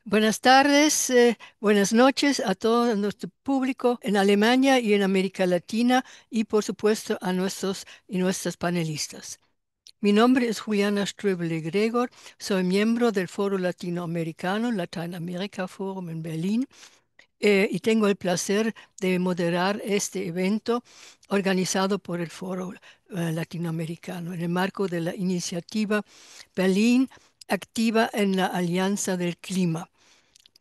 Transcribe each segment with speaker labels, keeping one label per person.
Speaker 1: Buenas tardes, buenas noches a todo nuestro público en Alemania y en América Latina y por supuesto a nuestros y nuestras panelistas. Mi nombre es Juliana Ströbele Gregor, soy miembro del Foro Latinoamericano, Latin America Forum en Berlín, y tengo el placer de moderar este evento organizado por el Foro Latinoamericano en el marco de la iniciativa Berlín Activa en la Alianza del Clima.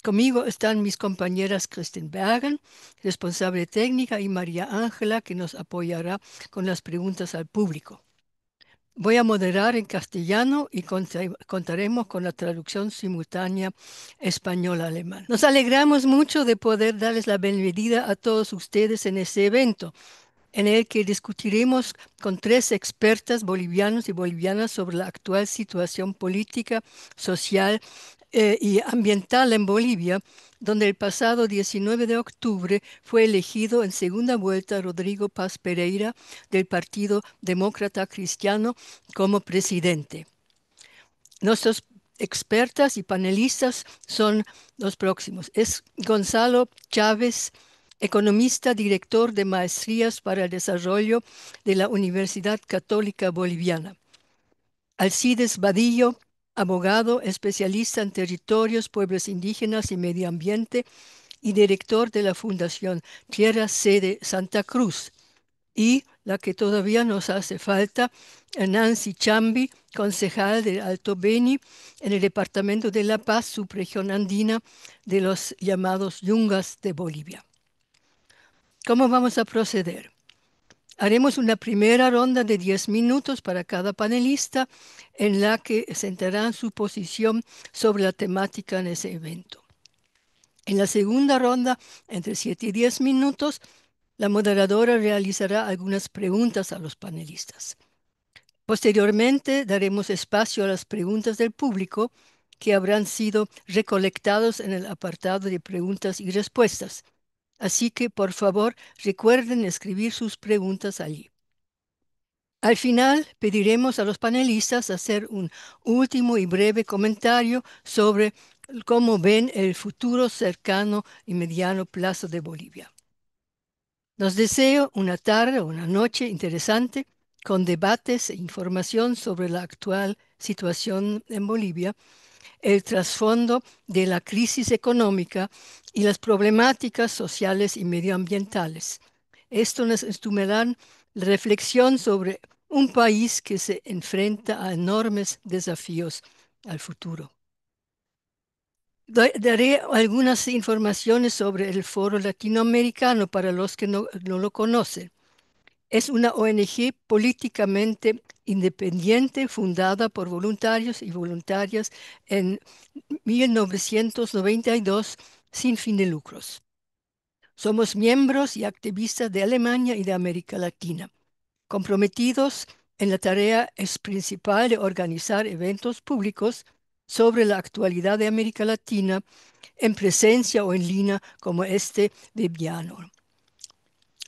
Speaker 1: Conmigo están mis compañeras Kristin Bergen, responsable técnica, y María Ángela, que nos apoyará con las preguntas al público. Voy a moderar en castellano y contaremos con la traducción simultánea español-alemán. Nos alegramos mucho de poder darles la bienvenida a todos ustedes en este evento, en el que discutiremos con tres expertas bolivianos y bolivianas sobre la actual situación política, social y ambiental en Bolivia, donde el pasado 19 de octubre fue elegido en segunda vuelta Rodrigo Paz Pereira del Partido Demócrata Cristiano como presidente. Nuestros expertas y panelistas son los próximos. Es Gonzalo Chávez, economista, director de Maestrías para el Desarrollo de la Universidad Católica Boliviana. Alcides Vadillo, abogado, especialista en territorios, pueblos indígenas y medio ambiente y director de la Fundación Tierra C de Santa Cruz. Y la que todavía nos hace falta, Nancy Chambi, concejal de Alto Beni en el departamento de La Paz, subregión andina de los llamados Yungas de Bolivia. ¿Cómo vamos a proceder? Haremos una primera ronda de 10 minutos para cada panelista en la que sentarán su posición sobre la temática en ese evento. En la segunda ronda, entre 7 y 10 minutos, la moderadora realizará algunas preguntas a los panelistas. Posteriormente, daremos espacio a las preguntas del público que habrán sido recolectados en el apartado de preguntas y respuestas. Así que, por favor, recuerden escribir sus preguntas allí. Al final, pediremos a los panelistas hacer un último y breve comentario sobre cómo ven el futuro cercano y mediano plazo de Bolivia. Los deseo una tarde o una noche interesante con debates e información sobre la actual situación en Bolivia, el trasfondo de la crisis económica y las problemáticas sociales y medioambientales. Esto nos estimulará la reflexión sobre un país que se enfrenta a enormes desafíos al futuro. Daré algunas informaciones sobre el Foro Latinoamericano para los que no lo conocen. Es una ONG políticamente independiente fundada por voluntarios y voluntarias en 1992 sin fin de lucros. Somos miembros y activistas de Alemania y de América Latina, comprometidos en la tarea principal de organizar eventos públicos sobre la actualidad de América Latina en presencia o en línea como este de Viano.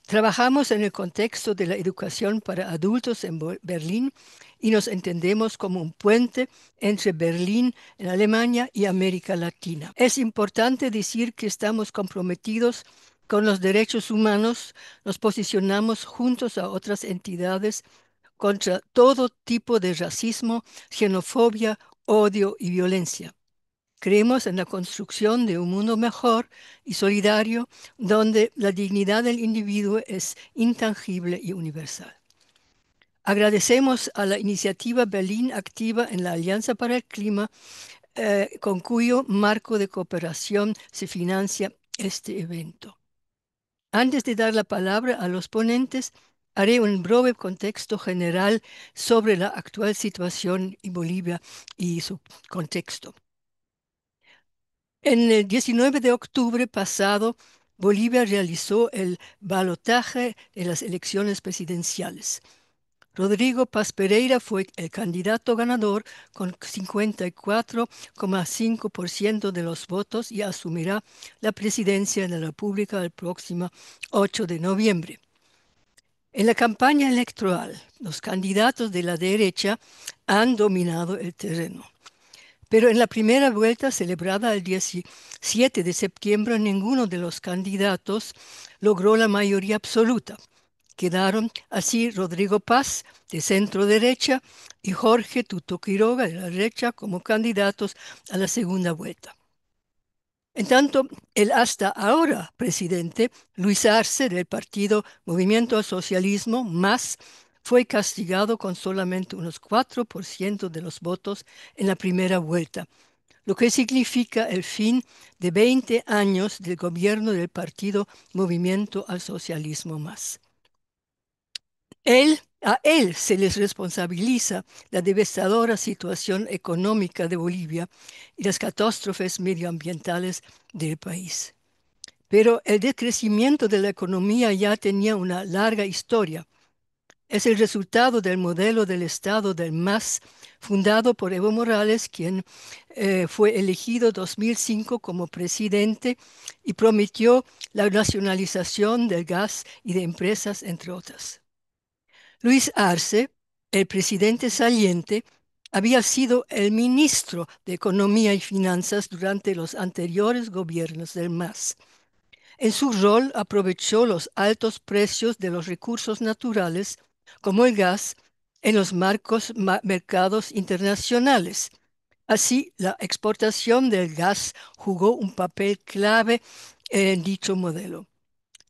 Speaker 1: Trabajamos en el contexto de la educación para adultos en Berlín y nos entendemos como un puente entre Berlín, en Alemania, y América Latina. Es importante decir que estamos comprometidos con los derechos humanos, nos posicionamos juntos a otras entidades contra todo tipo de racismo, xenofobia, odio y violencia. Creemos en la construcción de un mundo mejor y solidario donde la dignidad del individuo es intangible y universal. Agradecemos a la iniciativa Berlín Activa en la Alianza para el Clima, con cuyo marco de cooperación se financia este evento. Antes de dar la palabra a los ponentes, haré un breve contexto general sobre la actual situación en Bolivia y su contexto. En el 19 de octubre pasado, Bolivia realizó el balotaje de las elecciones presidenciales. Rodrigo Paz Pereira fue el candidato ganador con 54,5% de los votos y asumirá la presidencia de la República el próximo 8 de noviembre. En la campaña electoral, los candidatos de la derecha han dominado el terreno. Pero en la primera vuelta, celebrada el 17 de septiembre, ninguno de los candidatos logró la mayoría absoluta. Quedaron así Rodrigo Paz, de centro derecha, y Jorge Tuto Quiroga, de la derecha, como candidatos a la segunda vuelta. En tanto, el hasta ahora presidente, Luis Arce, del partido Movimiento al Socialismo, MAS, fue castigado con solamente unos 4% de los votos en la primera vuelta, lo que significa el fin de 20 años del gobierno del partido Movimiento al Socialismo MAS. A él se les responsabiliza la devastadora situación económica de Bolivia y las catástrofes medioambientales del país. Pero el decrecimiento de la economía ya tenía una larga historia. Es el resultado del modelo del Estado del MAS, fundado por Evo Morales, quien fue elegido en 2005 como presidente y prometió la nacionalización del gas y de empresas, entre otras. Luis Arce, el presidente saliente, había sido el ministro de Economía y Finanzas durante los anteriores gobiernos del MAS. En su rol aprovechó los altos precios de los recursos naturales, como el gas, en los mercados internacionales. Así, la exportación del gas jugó un papel clave en dicho modelo.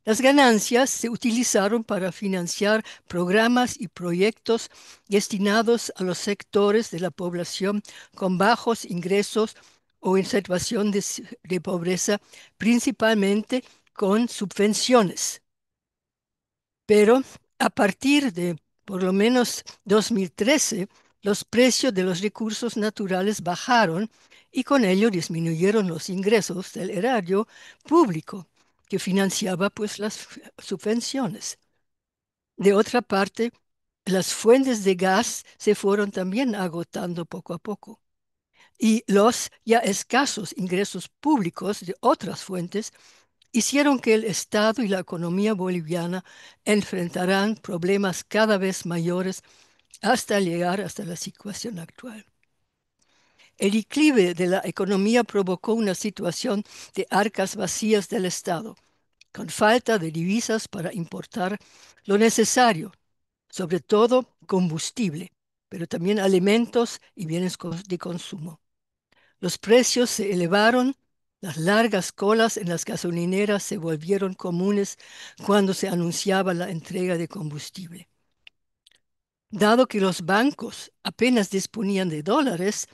Speaker 1: Las ganancias se utilizaron para financiar programas y proyectos destinados a los sectores de la población con bajos ingresos o en situación de pobreza, principalmente con subvenciones. Pero a partir de por lo menos 2013, los precios de los recursos naturales bajaron y con ello disminuyeron los ingresos del erario público, que financiaba pues las subvenciones. De otra parte, las fuentes de gas se fueron también agotando poco a poco y los ya escasos ingresos públicos de otras fuentes hicieron que el Estado y la economía boliviana enfrentarán problemas cada vez mayores hasta llegar hasta la situación actual. El declive de la economía provocó una situación de arcas vacías del Estado, con falta de divisas para importar lo necesario, sobre todo combustible, pero también alimentos y bienes de consumo. Los precios se elevaron, las largas colas en las gasolineras se volvieron comunes cuando se anunciaba la entrega de combustible. Dado que los bancos apenas disponían de dólares,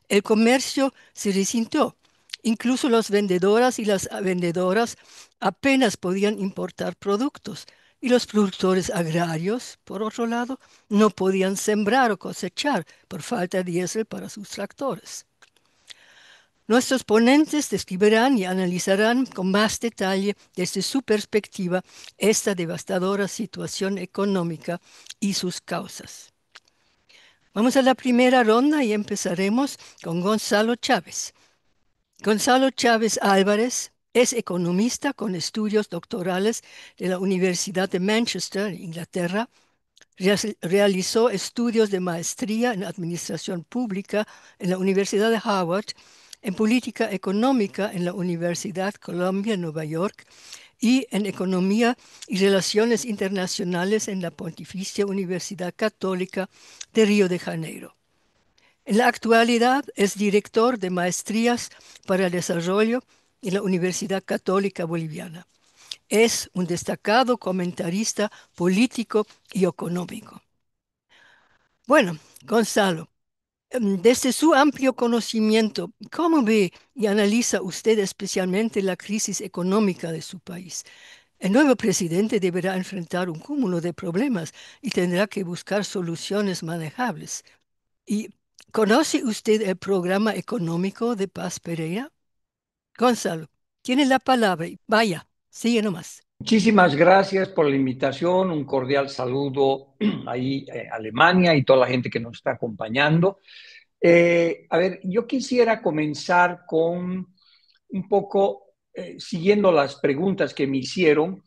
Speaker 1: el comercio se resintió. Incluso las vendedoras y las vendedoras apenas podían importar productos y los productores agrarios, por otro lado, no podían sembrar o cosechar por falta de diésel para sus tractores. Nuestros ponentes describirán y analizarán con más detalle desde su perspectiva esta devastadora situación económica y sus causas. Vamos a la primera ronda y empezaremos con Gonzalo Chávez. Gonzalo Chávez Álvarez es economista con estudios doctorales de la Universidad de Manchester, Inglaterra. Realizó estudios de maestría en Administración Pública en la Universidad de Harvard, en Política Económica en la Universidad Columbia, Nueva York, y en Economía y Relaciones Internacionales en la Pontificia Universidad Católica de Río de Janeiro. En la actualidad es director de Maestrías para el Desarrollo en la Universidad Católica Boliviana. Es un destacado comentarista político y económico. Bueno, Gonzalo, desde su amplio conocimiento, ¿cómo ve y analiza usted especialmente la crisis económica de su país? El nuevo presidente deberá enfrentar un cúmulo de problemas y tendrá que buscar soluciones manejables. ¿Y conoce usted el programa económico de Paz Pereira? Gonzalo, tiene la palabra y vaya, sigue nomás.
Speaker 2: Muchísimas gracias por la invitación, un cordial saludo ahí a Alemania y toda la gente que nos está acompañando. A ver, yo quisiera comenzar con un poco siguiendo las preguntas que me hicieron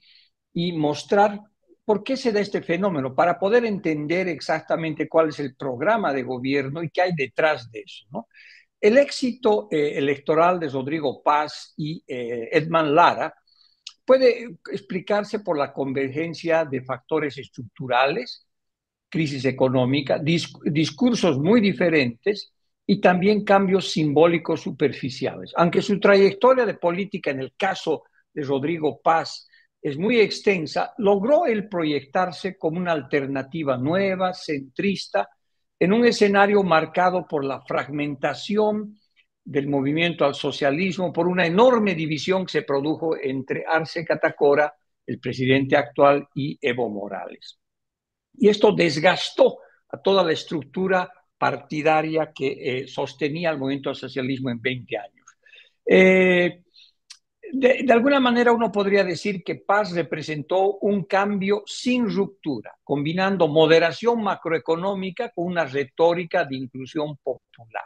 Speaker 2: y mostrar por qué se da este fenómeno, para poder entender exactamente cuál es el programa de gobierno y qué hay detrás de eso, ¿no? el éxito electoral de Rodrigo Paz y Edman Lara puede explicarse por la convergencia de factores estructurales, crisis económica, discursos muy diferentes y también cambios simbólicos superficiales. Aunque su trayectoria de política en el caso de Rodrigo Paz es muy extensa, logró él proyectarse como una alternativa nueva, centrista, en un escenario marcado por la fragmentación del movimiento al socialismo, por una enorme división que se produjo entre Arce Catacora, el presidente actual, y Evo Morales. Y esto desgastó a toda la estructura partidaria que sostenía el movimiento al socialismo en 20 años. De alguna manera uno podría decir que Paz representó un cambio sin ruptura, combinando moderación macroeconómica con una retórica de inclusión popular.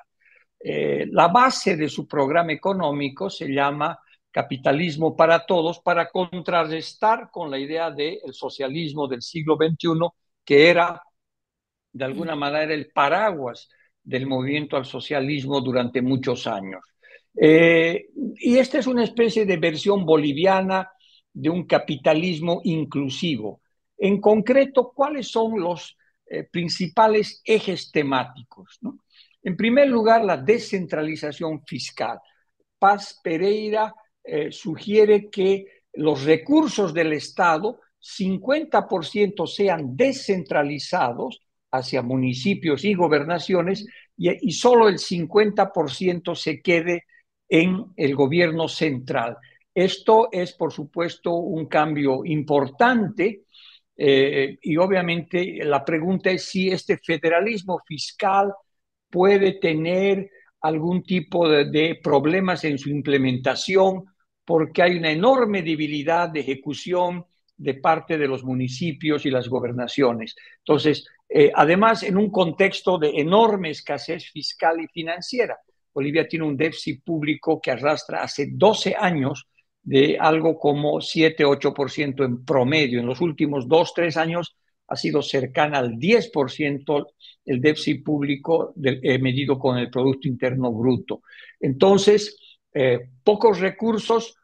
Speaker 2: La base de su programa económico se llama Capitalismo para Todos, para contrarrestar con la idea del socialismo del siglo XXI, que era de alguna manera el paraguas del movimiento al socialismo durante muchos años. Y esta es una especie de versión boliviana de un capitalismo inclusivo. En concreto, ¿cuáles son los principales ejes temáticos, ¿no? En primer lugar, la descentralización fiscal. Paz Pereira sugiere que los recursos del Estado, 50% sean descentralizados hacia municipios y gobernaciones y solo el 50% se quede en el gobierno central. Esto es, por supuesto, un cambio importante y obviamente la pregunta es si este federalismo fiscal puede tener algún tipo de problemas en su implementación porque hay una enorme debilidad de ejecución de parte de los municipios y las gobernaciones. Entonces, además, en un contexto de enorme escasez fiscal y financiera, Bolivia tiene un déficit público que arrastra hace 12 años de algo como 7-8% en promedio. En los últimos 2-3 años ha sido cercana al 10% el déficit público medido con el Producto Interno Bruto. Entonces, pocos recursos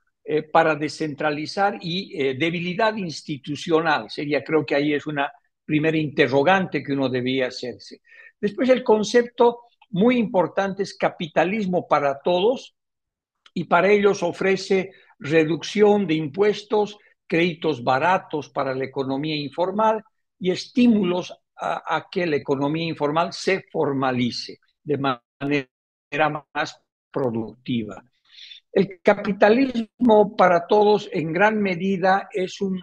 Speaker 2: para descentralizar y debilidad institucional. Sería, creo que ahí es una primera interrogante que uno debía hacerse. Después el concepto muy importante es capitalismo para todos y para ellos ofrece reducción de impuestos, créditos baratos para la economía informal y estímulos a que la economía informal se formalice de manera más productiva. El capitalismo para todos en gran medida es un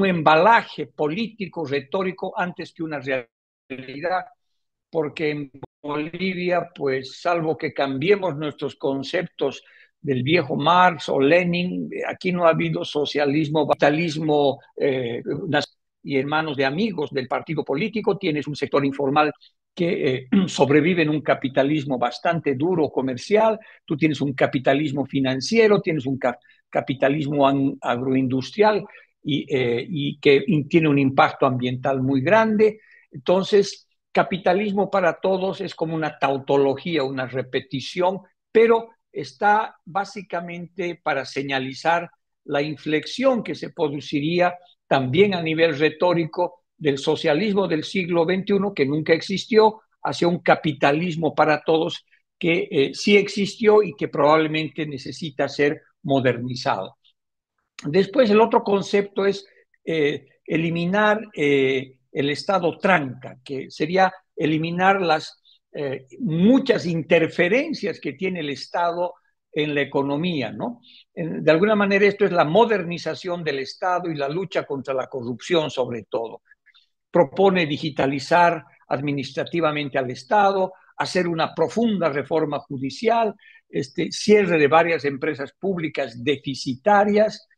Speaker 2: embalaje político, retórico, antes que una realidad, porque en Bolivia, pues salvo que cambiemos nuestros conceptos del viejo Marx o Lenin, aquí no ha habido socialismo, capitalismo y en manos de amigos del partido político, tienes un sector informal que sobrevive en un capitalismo bastante duro comercial, tú tienes un capitalismo financiero, tienes un capitalismo agroindustrial y que tiene un impacto ambiental muy grande. Entonces, capitalismo para todos es como una tautología, una repetición, pero está básicamente para señalizar la inflexión que se produciría también a nivel retórico del socialismo del siglo XXI, que nunca existió, hacia un capitalismo para todos que sí existió y que probablemente necesita ser modernizado. Después, el otro concepto es eliminar el estado tranca, que sería eliminar las muchas interferencias que tiene el Estado en la economía, ¿no? De alguna manera esto es la modernización del Estado y la lucha contra la corrupción sobre todo. Propone digitalizar administrativamente al Estado, hacer una profunda reforma judicial, cierre de varias empresas públicas deficitarias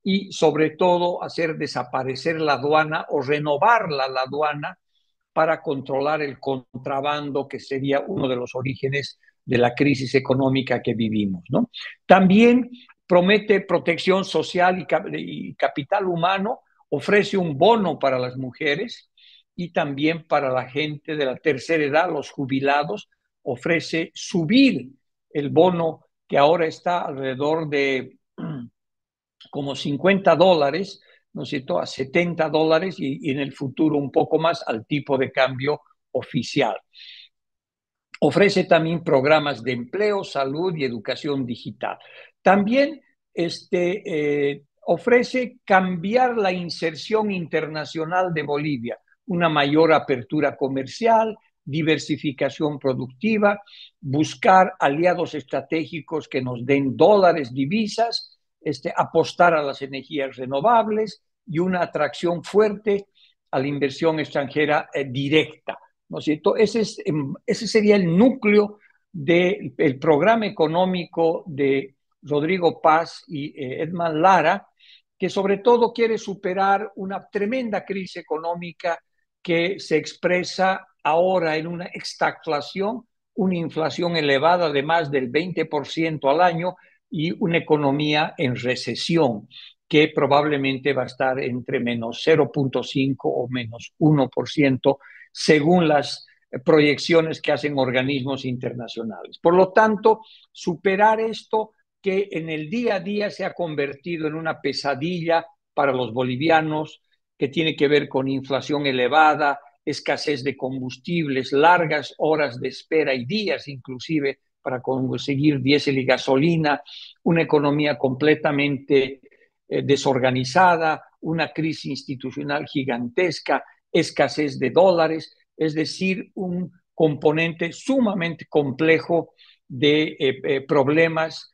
Speaker 2: y sobre todo hacer desaparecer la aduana o renovarla la aduana para controlar el contrabando, que sería uno de los orígenes de la crisis económica que vivimos, ¿no? También promete protección social y capital humano, ofrece un bono para las mujeres y también para la gente de la tercera edad, los jubilados, ofrece subir el bono que ahora está alrededor de como $50, ¿no es cierto?, a $70 y en el futuro un poco más al tipo de cambio oficial. Ofrece también programas de empleo, salud y educación digital. También ofrece cambiar la inserción internacional de Bolivia, una mayor apertura comercial, diversificación productiva, buscar aliados estratégicos que nos den dólares, divisas, apostar a las energías renovables y una atracción fuerte a la inversión extranjera directa. ¿No es cierto? Ese sería el núcleo del programa económico de Rodrigo Paz y Edman Lara, que sobre todo quiere superar una tremenda crisis económica que se expresa ahora en una estagflación, una inflación elevada de más del 20% al año y una economía en recesión que probablemente va a estar entre menos 0,5 o menos 1% según las proyecciones que hacen organismos internacionales. Por lo tanto, superar esto que en el día a día se ha convertido en una pesadilla para los bolivianos, que tiene que ver con inflación elevada, escasez de combustibles, largas horas de espera y días inclusive para conseguir diésel y gasolina, una economía completamente desorganizada, una crisis institucional gigantesca, escasez de dólares, es decir, un componente sumamente complejo de problemas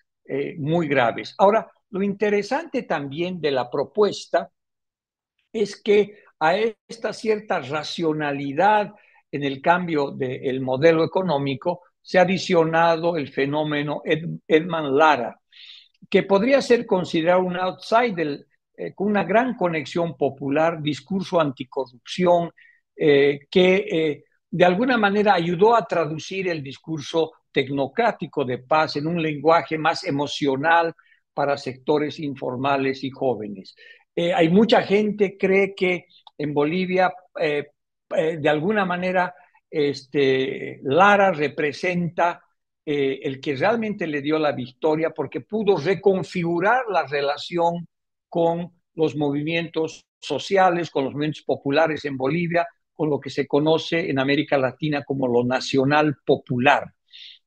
Speaker 2: muy graves. Ahora, lo interesante también de la propuesta es que a esta cierta racionalidad en el cambio del modelo económico se ha adicionado el fenómeno Edman Lara, que podría ser considerado un outsider con una gran conexión popular, discurso anticorrupción, que de alguna manera ayudó a traducir el discurso tecnocrático de Paz en un lenguaje más emocional para sectores informales y jóvenes. Hay mucha gente que cree que en Bolivia, de alguna manera, Lara representa el que realmente le dio la victoria porque pudo reconfigurar la relación con los movimientos sociales, con los movimientos populares en Bolivia, con lo que se conoce en América Latina como lo nacional popular.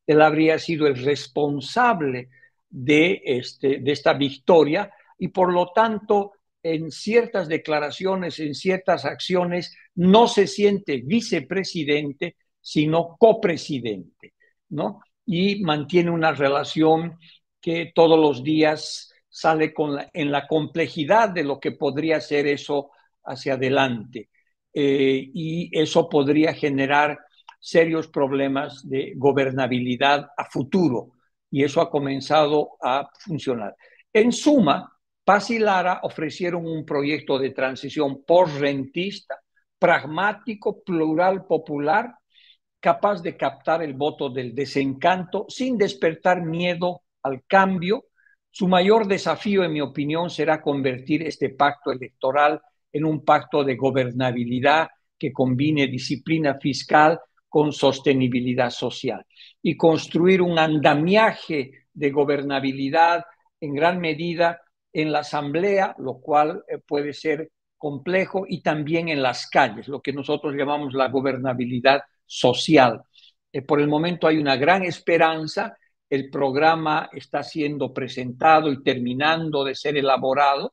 Speaker 2: Él habría sido el responsable de esta victoria y por lo tanto en ciertas declaraciones, en ciertas acciones, no se siente vicepresidente, sino copresidente, ¿no? Y mantiene una relación que todos los días sale en la complejidad de lo que podría ser eso hacia adelante. Y eso podría generar serios problemas de gobernabilidad a futuro. Y eso ha comenzado a funcionar. En suma, Paz y Lara ofrecieron un proyecto de transición post-rentista, pragmático, plural, popular, capaz de captar el voto del desencanto sin despertar miedo al cambio. Su mayor desafío, en mi opinión, será convertir este pacto electoral en un pacto de gobernabilidad que combine disciplina fiscal con sostenibilidad social y construir un andamiaje de gobernabilidad en gran medida en la asamblea, lo cual puede ser complejo, y también en las calles, lo que nosotros llamamos la gobernabilidad social. Por el momento hay una gran esperanza, el programa está siendo presentado y terminando de ser elaborado,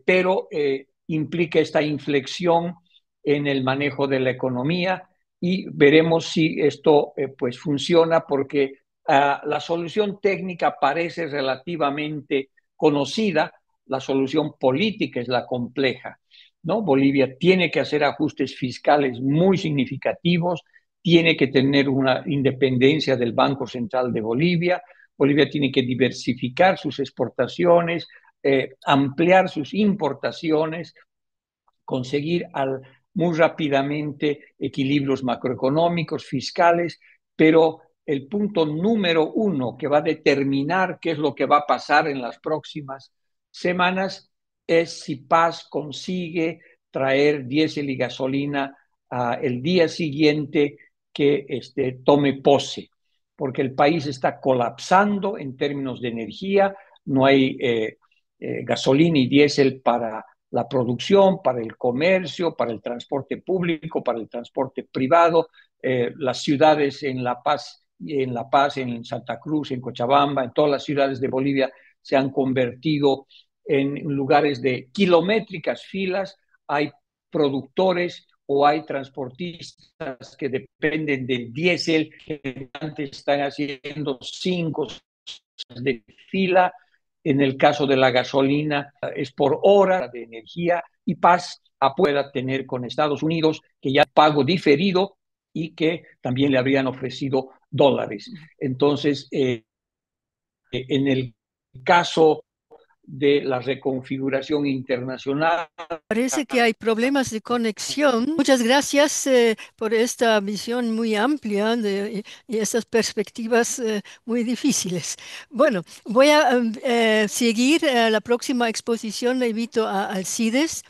Speaker 2: pero implica esta inflexión en el manejo de la economía y veremos si esto pues funciona porque la solución técnica parece relativamente conocida, la solución política es la compleja, ¿no? Bolivia tiene que hacer ajustes fiscales muy significativos, tiene que tener una independencia del Banco Central de Bolivia, Bolivia tiene que diversificar sus exportaciones, ampliar sus importaciones, conseguir muy rápidamente equilibrios macroeconómicos, fiscales, pero el punto número uno que va a determinar qué es lo que va a pasar en las próximas semanas es si Paz consigue traer diésel y gasolina el día siguiente que tome pose, porque el país está colapsando en términos de energía, no hay gasolina y diésel para la producción, para el comercio, para el transporte público, para el transporte privado. Las ciudades en Santa Cruz, en Cochabamba, en todas las ciudades de Bolivia se han convertido en lugares de kilométricas filas. Hay productores o hay transportistas que dependen del diésel, que antes están haciendo 5 de fila. En el caso de la gasolina, es por hora de energía y Paz pueda tener con Estados Unidos, que ya pago diferido y que también le habrían ofrecido dólares. Entonces, en el caso de la reconfiguración internacional.
Speaker 1: Parece que hay problemas de conexión. Muchas gracias por esta visión muy amplia y estas perspectivas muy difíciles. Bueno, voy a seguir la próxima exposición. Le invito a Alcides.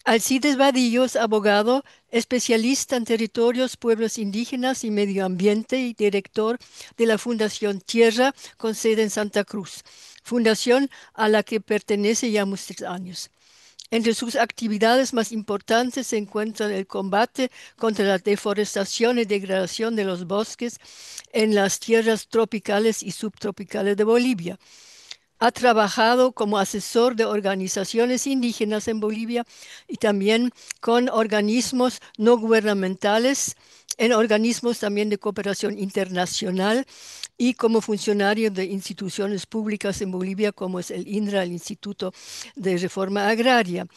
Speaker 1: Alcides Vadillos, abogado, especialista en territorios, pueblos indígenas y medio ambiente y director de la Fundación Tierra con sede en Santa Cruz, fundación a la que pertenece ya muchos años. Entre sus actividades más importantes se encuentran el combate contra la deforestación y degradación de los bosques en las tierras tropicales y subtropicales de Bolivia. Ha trabajado como asesor de organizaciones indígenas en Bolivia y también con organismos no gubernamentales, en organismos también de cooperación internacional y como funcionario de instituciones públicas en Bolivia, como es el INRA, el Instituto de Reforma Agraria.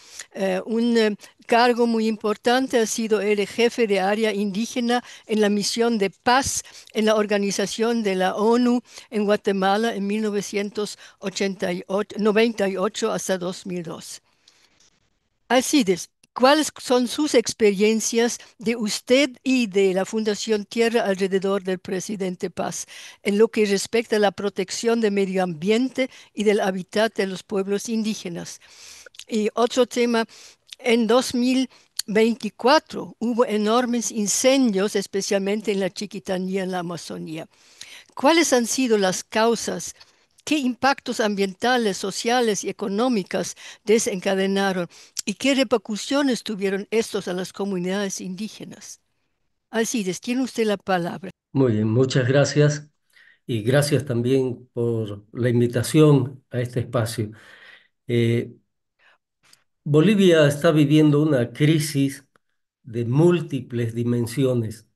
Speaker 1: Un cargo muy importante ha sido el jefe de área indígena en la misión de paz en la organización de la ONU en Guatemala en 1998 hasta 2002. Alcides, ¿cuáles son sus experiencias de usted y de la Fundación Tierra alrededor del presidente Paz en lo que respecta a la protección del medio ambiente y del hábitat de los pueblos indígenas? Y otro tema, en 2024 hubo enormes incendios, especialmente en la Chiquitanía, en la Amazonía. ¿Cuáles han sido las causas? ¿Qué impactos ambientales, sociales y económicas desencadenaron? ¿Y qué repercusiones tuvieron estos a las comunidades indígenas? Alcides, tiene usted la palabra.
Speaker 3: Muy bien, muchas gracias y gracias también por la invitación a este espacio. Eh, Bolivia está viviendo una crisis de múltiples dimensiones.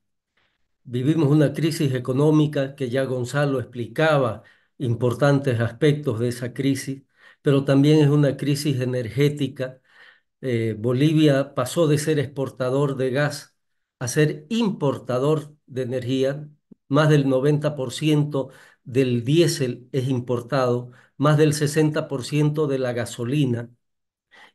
Speaker 3: Vivimos una crisis económica que ya Gonzalo explicaba importantes aspectos de esa crisis, pero también es una crisis energética. Bolivia pasó de ser exportador de gas a ser importador de energía. Más del 90% del diésel es importado, más del 60% de la gasolina,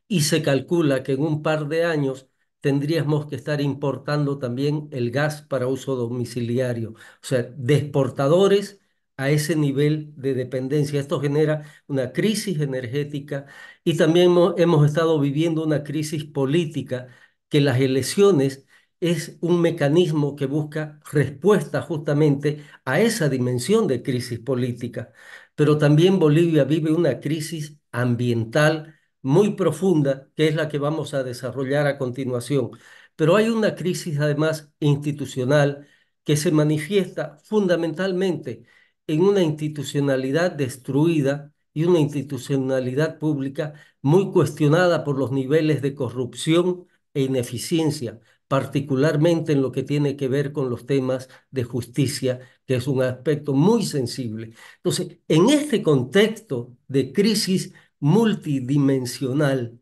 Speaker 3: y se calcula que en un par de años tendríamos que estar importando también el gas para uso domiciliario. O sea, de exportadores a ese nivel de dependencia. Esto genera una crisis energética y también hemos estado viviendo una crisis política, que las elecciones es un mecanismo que busca respuesta justamente a esa dimensión de crisis política. Pero también Bolivia vive una crisis ambiental muy profunda, que es la que vamos a desarrollar a continuación. Pero hay una crisis además institucional que se manifiesta fundamentalmente en una institucionalidad destruida y una institucionalidad pública muy cuestionada por los niveles de corrupción e ineficiencia, particularmente en lo que tiene que ver con los temas de justicia, que es un aspecto muy sensible. Entonces, en este contexto de crisis multidimensional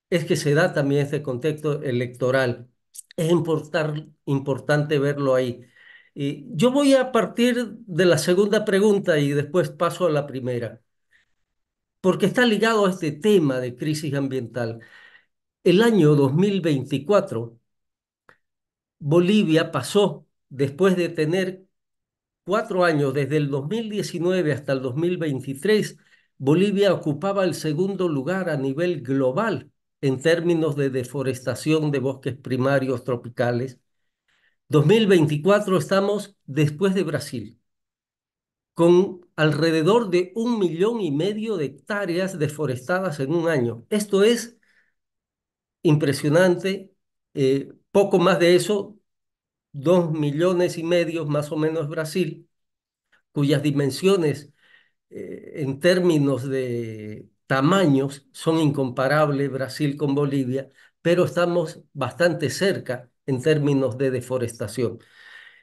Speaker 3: es que se da también este contexto electoral. Es importante verlo ahí. Yo voy a partir de la segunda pregunta y después paso a la primera, porque está ligado a este tema de crisis ambiental. El año 2024, Bolivia pasó, después de tener 4 años, desde el 2019 hasta el 2023, Bolivia ocupaba el segundo lugar a nivel global en términos de deforestación de bosques primarios tropicales. 2024 estamos después de Brasil, con alrededor de 1,5 millones de hectáreas deforestadas en un año. Esto es impresionante. Poco más de eso, 2,5 millones más o menos Brasil, cuyas dimensiones en términos de tamaños son incomparables Brasil con Bolivia, pero estamos bastante cerca en términos de deforestación.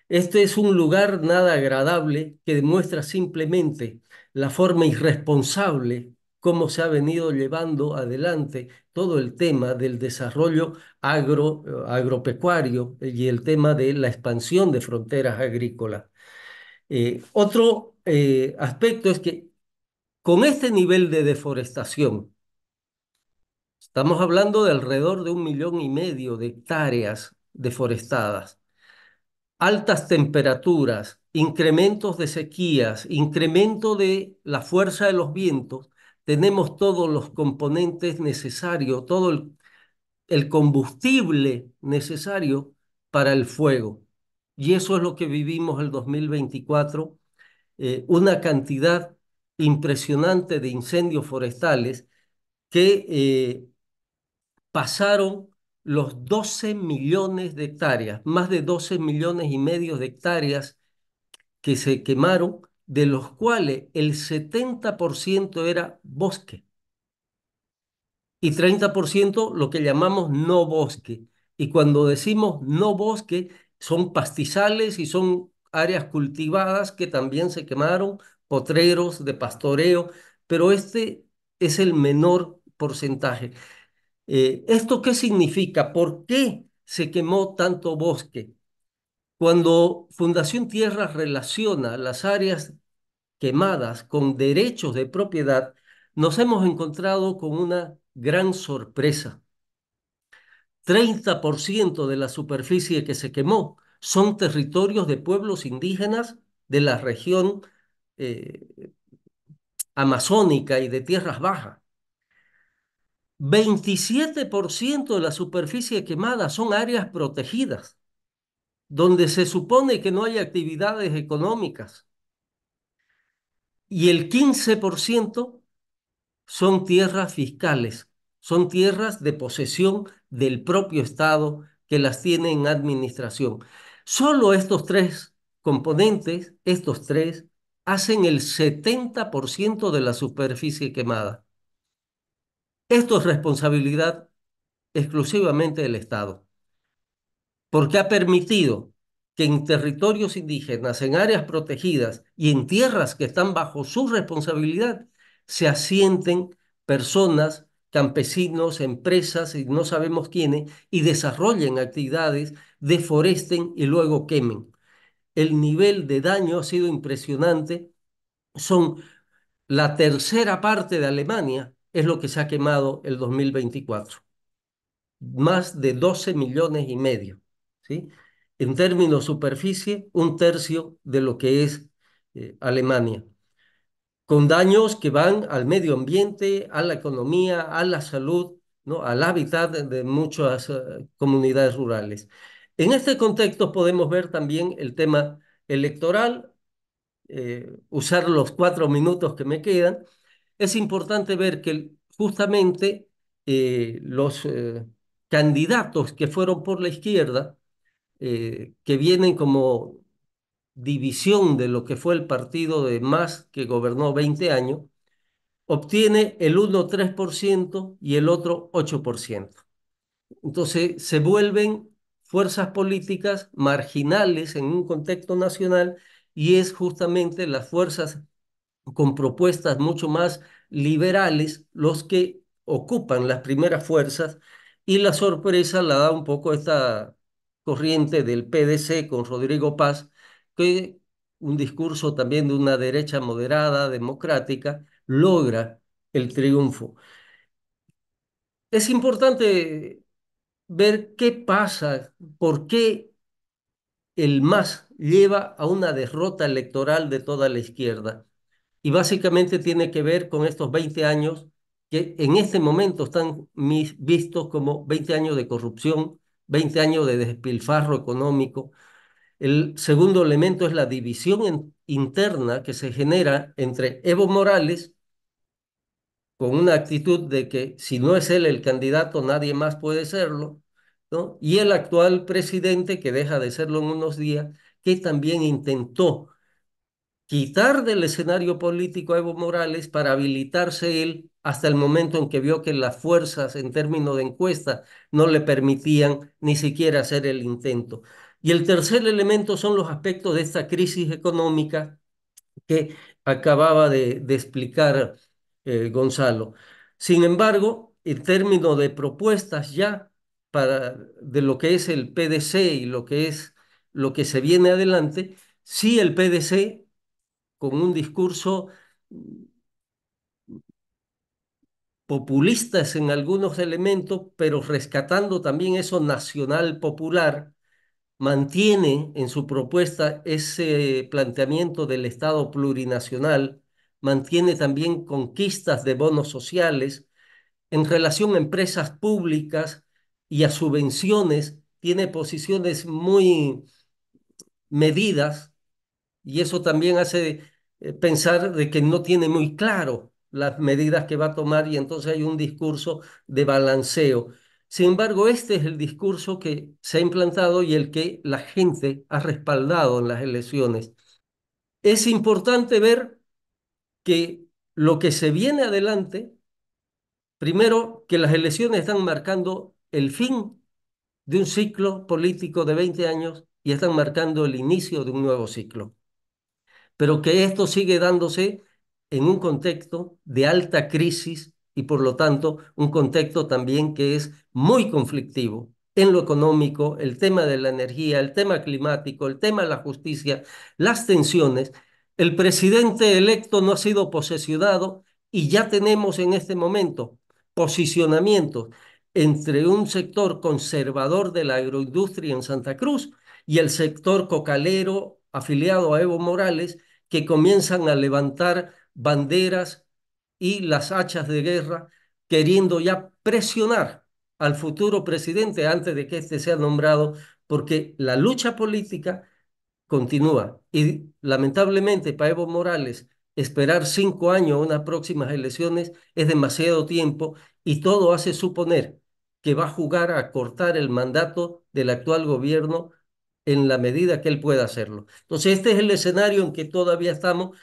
Speaker 3: Este es un lugar nada agradable que demuestra simplemente la forma irresponsable cómo se ha venido llevando adelante todo el tema del desarrollo agropecuario y el tema de la expansión de fronteras agrícolas. Otro aspecto es que con este nivel de deforestación, estamos hablando de alrededor de 1,5 millones de hectáreas deforestadas, altas temperaturas, incrementos de sequías, incremento de la fuerza de los vientos, tenemos todos los componentes necesarios, todo el combustible necesario para el fuego. Y eso es lo que vivimos el 2024, una cantidad impresionante de incendios forestales que pasaron los 12 millones de hectáreas, más de 12,5 millones de hectáreas que se quemaron, de los cuales el 70% era bosque y 30% lo que llamamos no bosque. Y cuando decimos no bosque, son pastizales y son áreas cultivadas que también se quemaron, potreros de pastoreo, pero este es el menor porcentaje. ¿Esto qué significa? ¿Por qué se quemó tanto bosque? Cuando Fundación Tierra relaciona las áreas quemadas con derechos de propiedad, nos hemos encontrado con una gran sorpresa. 30% de la superficie que se quemó son territorios de pueblos indígenas de la región eh, amazónica y de tierras bajas. 27% de la superficie quemada son áreas protegidas, donde se supone que no hay actividades económicas. Y el 15% son tierras fiscales, son tierras de posesión del propio Estado que las tiene en administración. Solo estos tres componentes, estos tres, hacen el 70% de la superficie quemada. Esto es responsabilidad exclusivamente del Estado, porque ha permitido que en territorios indígenas, en áreas protegidas y en tierras que están bajo su responsabilidad, se asienten personas, campesinos, empresas y no sabemos quiénes, y desarrollen actividades, deforesten y luego quemen. El nivel de daño ha sido impresionante. Son la tercera parte de Alemania, es lo que se ha quemado el 2024, más de 12,5 millones, ¿sí? En términos superficie, un tercio de lo que es Alemania, con daños que van al medio ambiente, a la economía, a la salud, ¿no? Al hábitat de muchas comunidades rurales. En este contexto podemos ver también el tema electoral, usar los 4 minutos que me quedan. Es importante ver que justamente los candidatos que fueron por la izquierda, que vienen como división de lo que fue el partido de MAS, que gobernó 20 años, obtiene el uno 3% y el otro 8%. Entonces se vuelven fuerzas políticas marginales en un contexto nacional y es justamente las fuerzas con propuestas mucho más liberales los que ocupan las primeras fuerzas, y la sorpresa la da un poco esta corriente del PDC con Rodrigo Paz, que un discurso también de una derecha moderada, democrática, logra el triunfo. Es importante ver qué pasa, por qué el MAS lleva a una derrota electoral de toda la izquierda. Y básicamente tiene que ver con estos 20 años que en este momento están vistos como 20 años de corrupción, 20 años de despilfarro económico, El segundo elemento es la división interna que se genera entre Evo Morales, con una actitud de que si no es él el candidato, nadie más puede serlo, ¿no? Y el actual presidente, que deja de serlo en unos días, que también intentó quitar del escenario político a Evo Morales para habilitarse él hasta el momento en que vio que las fuerzas en términos de encuesta no le permitían ni siquiera hacer el intento. Y el tercer elemento son los aspectos de esta crisis económica que acababa de explicar Gonzalo. Sin embargo, en términos de propuestas ya de lo que es el PDC y lo que es lo que se viene adelante, sí el PDC con un discurso populistas en algunos elementos, pero rescatando también eso nacional popular, mantiene en su propuesta ese planteamiento del Estado plurinacional, mantiene también conquistas de bonos sociales en relación a empresas públicas y a subvenciones, tiene posiciones muy medidas y eso también hace pensar de que no tiene muy claro las medidas que va a tomar y entonces hay un discurso de balanceo. Sin embargo, este es el discurso que se ha implantado y el que la gente ha respaldado en las elecciones. Es importante ver que lo que se viene adelante, primero, que las elecciones están marcando el fin de un ciclo político de 20 años y están marcando el inicio de un nuevo ciclo, pero que esto sigue dándose en un contexto de alta crisis y por lo tanto un contexto también que es muy conflictivo en lo económico, el tema de la energía, el tema climático, el tema de la justicia, las tensiones. El presidente electo no ha sido posesionado y ya tenemos en este momento posicionamientos entre un sector conservador de la agroindustria en Santa Cruz y el sector cocalero afiliado a Evo Morales, que comienzan a levantar banderas y las hachas de guerra, queriendo ya presionar al futuro presidente antes de que éste sea nombrado, porque la lucha política continúa. Y lamentablemente para Evo Morales, esperar 5 años a unas próximas elecciones es demasiado tiempo y todo hace suponer que va a jugar a cortar el mandato del actual gobierno en la medida que él pueda hacerlo. Entonces, este es el escenario en que todavía estamos.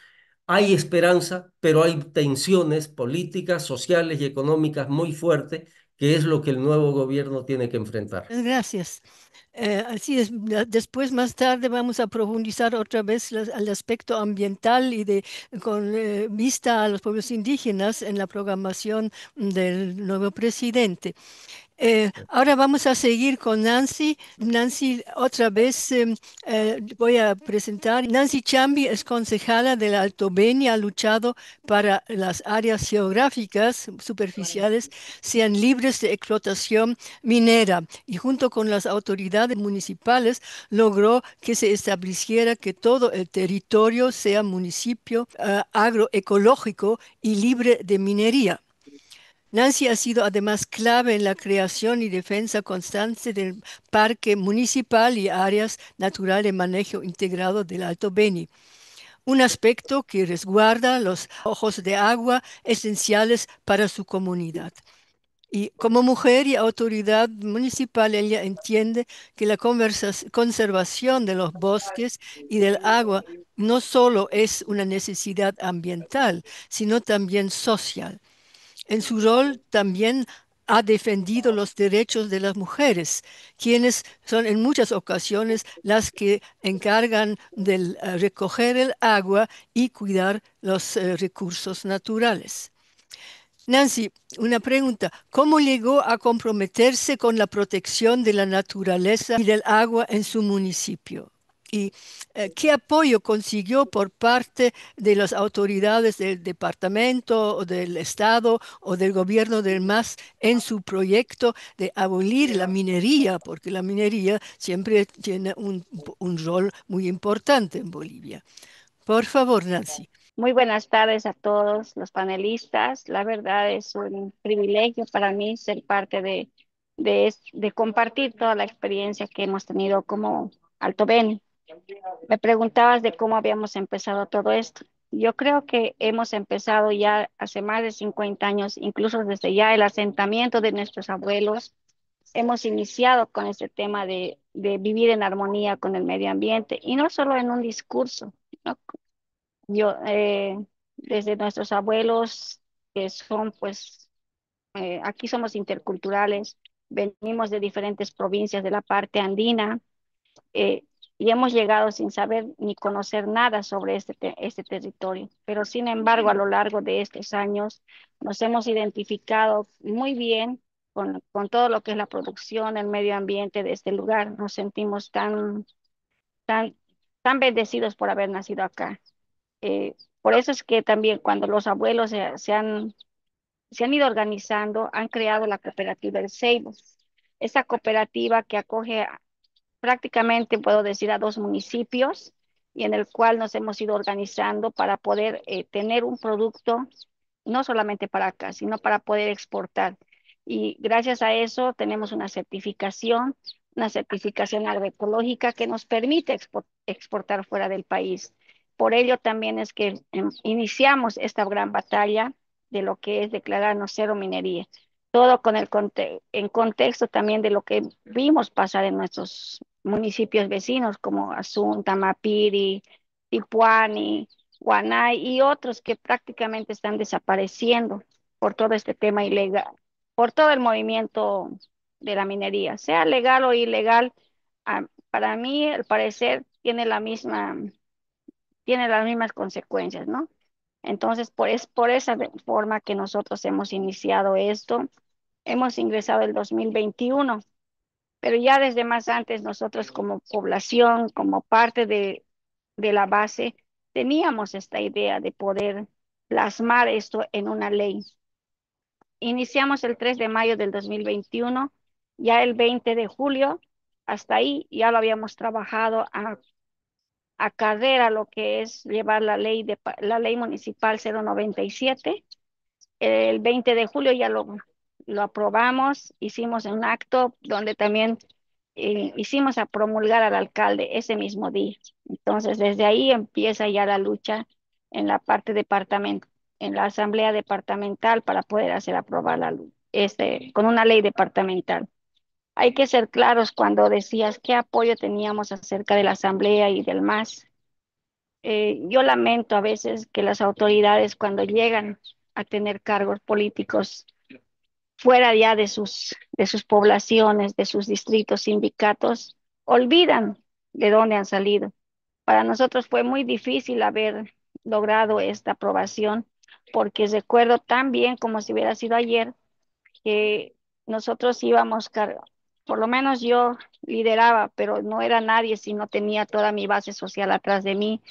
Speaker 3: Hay esperanza, pero hay tensiones políticas, sociales y económicas muy fuertes, que es lo que el nuevo gobierno tiene que enfrentar.
Speaker 1: Gracias. Así es, después más tarde vamos a profundizar otra vez al aspecto ambiental y con vista a los pueblos indígenas en la programación del nuevo presidente. Ahora vamos a seguir con Nancy. Nancy, otra vez voy a presentar. Nancy Chambi es concejala del Alto Beni, ha luchado para las áreas geográficas superficiales sean libres de explotación minera y junto con las autoridades municipales logró que se estableciera que todo el territorio sea municipio agroecológico y libre de minería. Nancy ha sido además clave en la creación y defensa constante del Parque Municipal y áreas naturales de manejo integrado del Alto Beni, un aspecto que resguarda los ojos de agua esenciales para su comunidad. Y como mujer y autoridad municipal, ella entiende que la conservación de los bosques y del agua no solo es una necesidad ambiental, sino también social. En su rol también ha defendido los derechos de las mujeres, quienes son en muchas ocasiones las que encargan de recoger el agua y cuidar los recursos naturales. Nancy, una pregunta. ¿Cómo llegó a comprometerse con la protección de la naturaleza y del agua en su municipio? ¿Y qué apoyo consiguió por parte de las autoridades del departamento o del estado o del gobierno del MAS en su proyecto de abolir la minería? Porque la minería siempre tiene un rol muy importante en Bolivia. Por favor, Nancy.
Speaker 4: Muy buenas tardes a todos los panelistas. La verdad es un privilegio para mí ser parte de compartir toda la experiencia que hemos tenido como Alto Beni. Me preguntabas de cómo habíamos empezado todo esto. Yo creo que hemos empezado ya hace más de 50 años, incluso desde ya el asentamiento de nuestros abuelos. Hemos iniciado con este tema de vivir en armonía con el medio ambiente y no solo en un discurso, ¿no? Yo, desde nuestros abuelos, que son pues, aquí somos interculturales, venimos de diferentes provincias de la parte andina, eh, y hemos llegado sin saber ni conocer nada sobre este territorio. Pero sin embargo, a lo largo de estos años nos hemos identificado muy bien con todo lo que es la producción, el medio ambiente de este lugar. Nos sentimos tan, tan bendecidos por haber nacido acá. Por eso es que también cuando los abuelos se han ido organizando, han creado la cooperativa del Ceibo. Esta cooperativa que acoge prácticamente puedo decir a dos municipios y en el cual nos hemos ido organizando para poder tener un producto no solamente para acá, sino para poder exportar. Y gracias a eso tenemos una certificación agroecológica que nos permite exportar fuera del país. Por ello también es que iniciamos esta gran batalla de lo que es declararnos cero minería todo con en contexto también de lo que vimos pasar en nuestros municipios vecinos como Asunta, Mapiri, Tipuani, Guanay y otros que prácticamente están desapareciendo por todo este tema ilegal, por todo el movimiento de la minería, sea legal o ilegal. Para mí, al parecer, tiene las mismas consecuencias, ¿no? Entonces, es por esa forma que nosotros hemos iniciado esto. Hemos ingresado el 2021, pero ya desde más antes nosotros como población, como parte de la base, teníamos esta idea de poder plasmar esto en una ley. Iniciamos el 3 de mayo del 2021, ya el 20 de julio, hasta ahí ya lo habíamos trabajado a carrera, lo que es llevar la ley municipal 097. El 20 de julio ya lo aprobamos, hicimos un acto donde también hicimos a promulgar al alcalde ese mismo día. Entonces, desde ahí empieza ya la lucha en la parte departamental, en la asamblea departamental para poder hacer aprobar con una ley departamental. Hay que ser claros cuando decías qué apoyo teníamos acerca de la asamblea y del MAS. Yo lamento a veces que las autoridades cuando llegan a tener cargos políticos fuera ya de sus poblaciones, de sus distritos, sindicatos, olvidan de dónde han salido. Para nosotros fue muy difícil haber logrado esta aprobación porque recuerdo tan bien como si hubiera sido ayer que nosotros por lo menos yo lideraba, pero no era nadie si no tenía toda mi base social atrás de mí.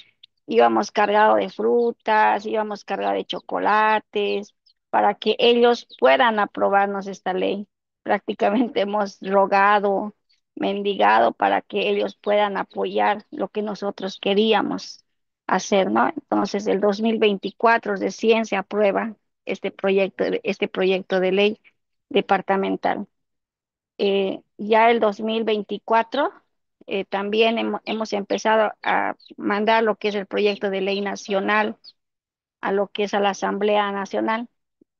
Speaker 4: Íbamos cargados de frutas, íbamos cargados de chocolates, para que ellos puedan aprobarnos esta ley. Prácticamente hemos rogado, mendigado para que ellos puedan apoyar lo que nosotros queríamos hacer, ¿no? Entonces, el 2024 recién se aprueba este proyecto de ley departamental. Ya el 2024 también hemos empezado a mandar lo que es el proyecto de ley nacional a lo que es a la Asamblea Nacional,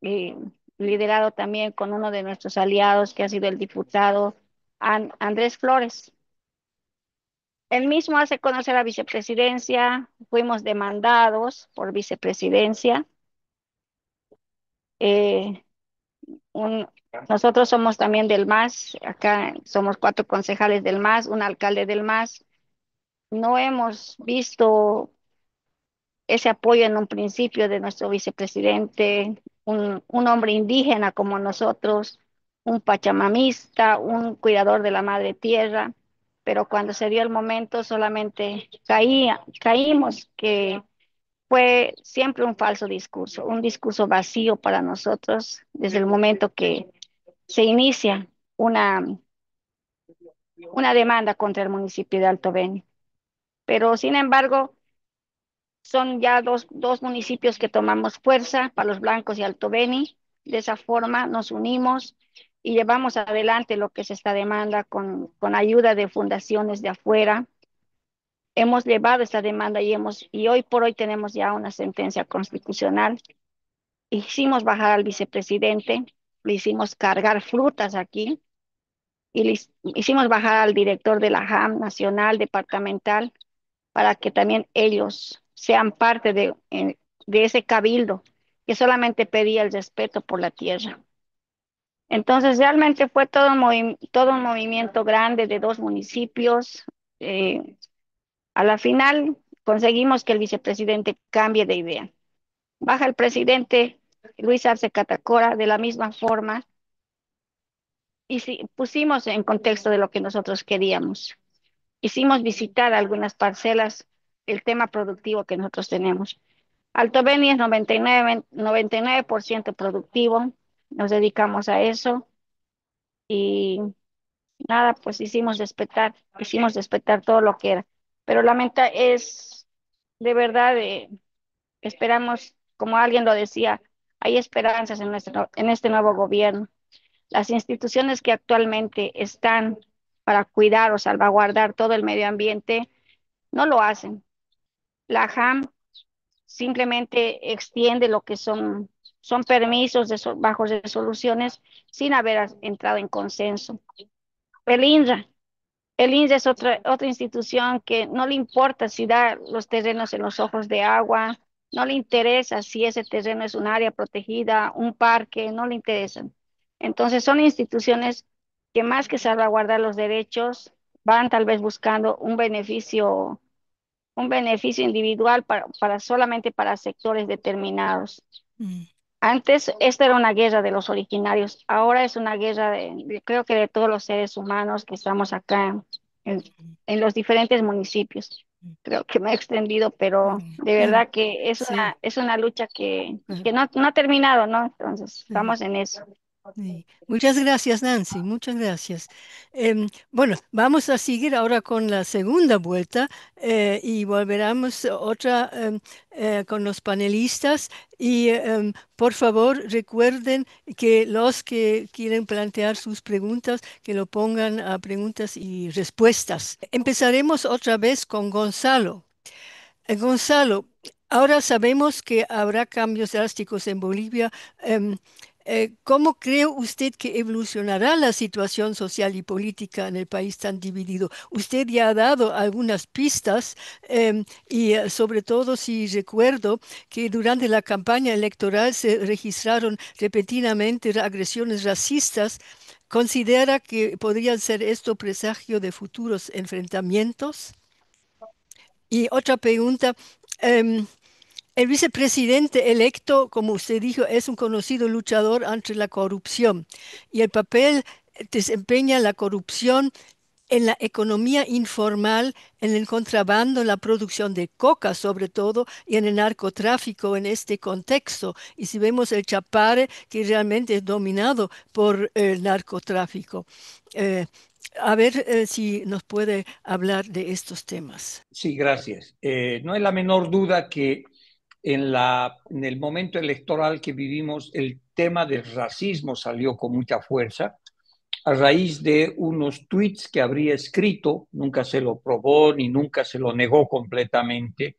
Speaker 4: eh, liderado también con uno de nuestros aliados que ha sido el diputado Andrés Flores. Él mismo hace conocer a la vicepresidencia, fuimos demandados por vicepresidencia. eh, un- Nosotros somos también del MAS, acá somos 4 concejales del MAS, un alcalde del MAS. No hemos visto ese apoyo en un principio de nuestro vicepresidente, un hombre indígena como nosotros, un pachamamista, un cuidador de la madre tierra, pero cuando se dio el momento solamente caímos que fue siempre un falso discurso, un discurso vacío para nosotros desde el momento que se inicia una, una demanda contra el municipio de Alto Beni. Pero sin embargo, son ya dos municipios que tomamos fuerza, Palos Blancos y Alto Beni. De esa forma nos unimos y llevamos adelante lo que es esta demanda con ayuda de fundaciones de afuera. hemos llevado esta demanda y hoy por hoy tenemos ya una sentencia constitucional. Hicimos bajar al vicepresidente, le hicimos cargar frutas aquí y hicimos bajar al director de la JAM nacional, departamental, para que también ellos sean parte de ese cabildo que solamente pedía el respeto por la tierra. Entonces, realmente fue todo un movimiento grande de dos municipios. Eh, a la final, conseguimos que el vicepresidente cambie de idea. Baja el presidente Luis Arce Catacora de la misma forma y sí, pusimos en contexto de lo que nosotros queríamos. Hicimos visitar algunas parcelas, el tema productivo que nosotros tenemos. Alto Beni es 99% productivo, nos dedicamos a eso y nada, pues hicimos respetar todo lo que era. Pero es de verdad, esperamos, como alguien lo decía, hay esperanzas en este nuevo gobierno. Las instituciones que actualmente están para cuidar o salvaguardar todo el medio ambiente no lo hacen. La JAM simplemente extiende lo que son permisos bajo resoluciones sin haber entrado en consenso. El INRA, el INRA es otra institución que no le importa si da los terrenos en los ojos de agua, no le interesa si ese terreno es un área protegida, un parque, no le interesan. Entonces son instituciones que más que salvaguardar los derechos, van tal vez buscando un beneficio individual solamente para sectores determinados.
Speaker 1: Mm,
Speaker 4: Antes, esta era una guerra de los originarios, ahora es una guerra creo que de todos los seres humanos que estamos acá en, en los diferentes municipios.
Speaker 1: mm,
Speaker 4: Creo que me he extendido, pero
Speaker 1: mm.
Speaker 4: de
Speaker 1: No,
Speaker 4: verdad que
Speaker 1: sí,
Speaker 4: es una lucha
Speaker 1: ajá,
Speaker 4: que no ha terminado, ¿no? Entonces,
Speaker 1: sí.
Speaker 4: estamos en eso.
Speaker 1: Sí. Muchas gracias, Nancy, muchas gracias. Bueno, vamos a seguir ahora con la segunda vuelta y volveremos otra con los panelistas. Y por favor, recuerden que los que quieren plantear sus preguntas, que lo pongan a preguntas y respuestas. Empezaremos otra vez con Gonzalo. Gonzalo, ahora sabemos que habrá cambios drásticos en Bolivia. Em, ¿Cómo cree usted que evolucionará la situación social y política en el país tan dividido? Usted ya ha dado algunas pistas y sobre todo si recuerdo que durante la campaña electoral se registraron repetidamente agresiones racistas. ¿Considera que podría ser esto presagio de futuros enfrentamientos? Y otra pregunta, em, el vicepresidente electo, como usted dijo, es un conocido luchador ante la corrupción y el papel desempeña la corrupción en la economía informal, en el contrabando, en la producción de coca sobre todo y en el narcotráfico en este contexto. Y si vemos el Chapare, que realmente es dominado por el narcotráfico. Eh, a ver si nos puede hablar de estos temas.
Speaker 2: Sí, gracias. No hay la menor duda que en el momento electoral que vivimos, el tema del racismo salió con mucha fuerza a raíz de unos tweets que habría escrito, nunca se lo probó ni nunca se lo negó completamente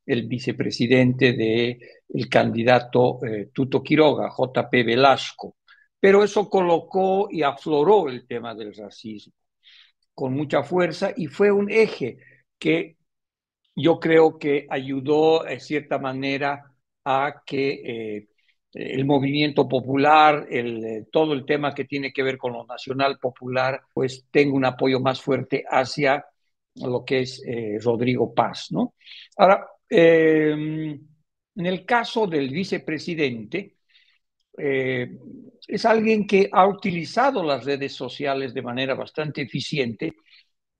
Speaker 2: el vicepresidente de el candidato Tuto Quiroga, JP Velasco. Pero eso colocó y afloró el tema del racismo con mucha fuerza y fue un eje que yo creo que ayudó de cierta manera a que el movimiento popular, todo el tema que tiene que ver con lo nacional popular, pues tenga un apoyo más fuerte hacia lo que es Rodrigo Paz, ¿no? Ahora, en el caso del vicepresidente, eh, es alguien que ha utilizado las redes sociales de manera bastante eficiente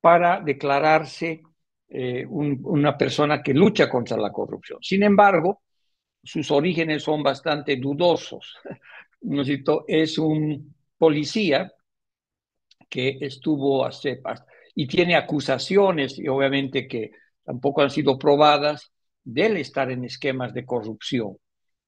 Speaker 2: para declararse una persona que lucha contra la corrupción. Sin embargo, sus orígenes son bastante dudosos. ¿No es cierto? Es un policía que estuvo y tiene acusaciones, y obviamente que tampoco han sido probadas, de él estar en esquemas de corrupción,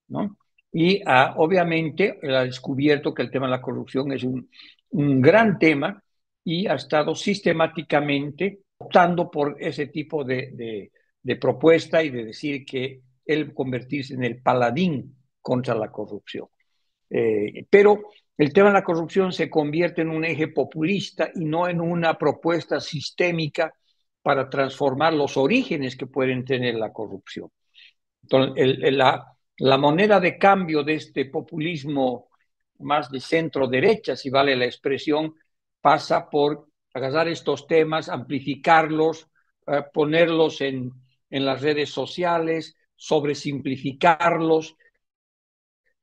Speaker 2: ¿no? Y obviamente él ha descubierto que el tema de la corrupción es un gran tema y ha estado sistemáticamente optando por ese tipo de propuesta y de decir que él convertirse en el paladín contra la corrupción. Pero el tema de la corrupción se convierte en un eje populista y no en una propuesta sistémica para transformar los orígenes que pueden tener la corrupción. Entonces, la moneda de cambio de este populismo más de centro-derecha, si vale la expresión, pasa por agarrar estos temas, amplificarlos, ponerlos en las redes sociales, sobresimplificarlos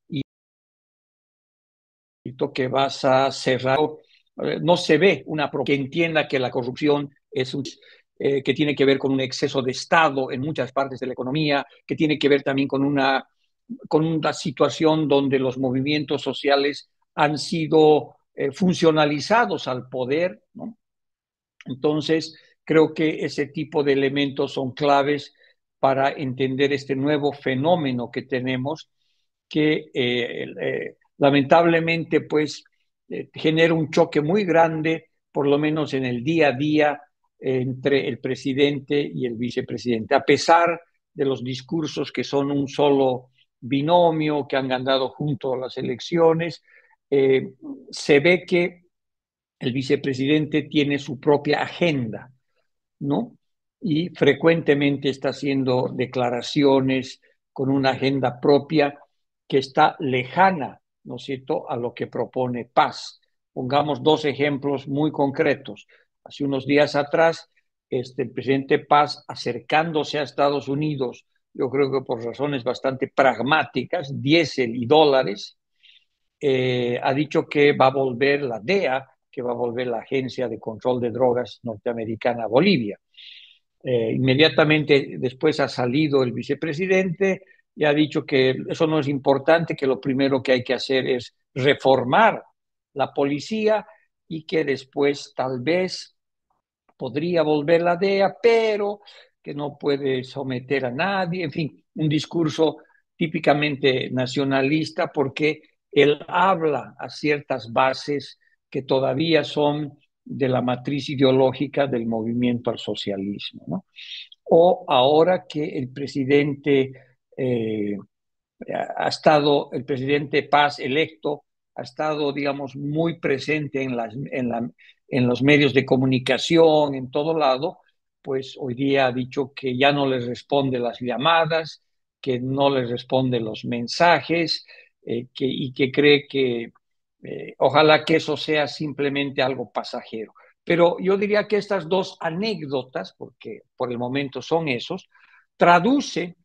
Speaker 2: y que vas a cerrar. No se ve una que entienda que la corrupción es que tiene que ver con un exceso de Estado en muchas partes de la economía, que tiene que ver también con una situación donde los movimientos sociales han sido funcionalizados al poder, ¿no? Entonces, creo que ese tipo de elementos son claves para entender este nuevo fenómeno que tenemos, que lamentablemente pues genera un choque muy grande, por lo menos en el día a día, entre el presidente y el vicepresidente, a pesar de los discursos que son un solo binomio, que han ganado junto a las elecciones, eh, se ve que el vicepresidente tiene su propia agenda, ¿no? Y frecuentemente está haciendo declaraciones con una agenda propia que está lejana, ¿no es cierto?, a lo que propone Paz. Pongamos dos ejemplos muy concretos. Hace unos días atrás, el presidente Paz, acercándose a Estados Unidos, yo creo que por razones bastante pragmáticas, diésel y dólares, ha dicho que va a volver la DEA, que va a volver la Agencia de Control de Drogas norteamericana a Bolivia. Inmediatamente después ha salido el vicepresidente y ha dicho que eso no es importante, que lo primero que hay que hacer es reformar la policía y que después tal vez podría volver la DEA, pero que no puede someter a nadie, en fin, un discurso típicamente nacionalista porque él habla a ciertas bases que todavía son de la matriz ideológica del movimiento al socialismo, ¿no? O ahora que el presidente el presidente Paz electo ha estado, digamos, muy presente en los medios de comunicación, en todo lado, pues hoy día ha dicho que ya no les responde las llamadas, que no les responde los mensajes, y que cree que ojalá que eso sea simplemente algo pasajero. Pero yo diría que estas dos anécdotas, porque por el momento son esos, traducen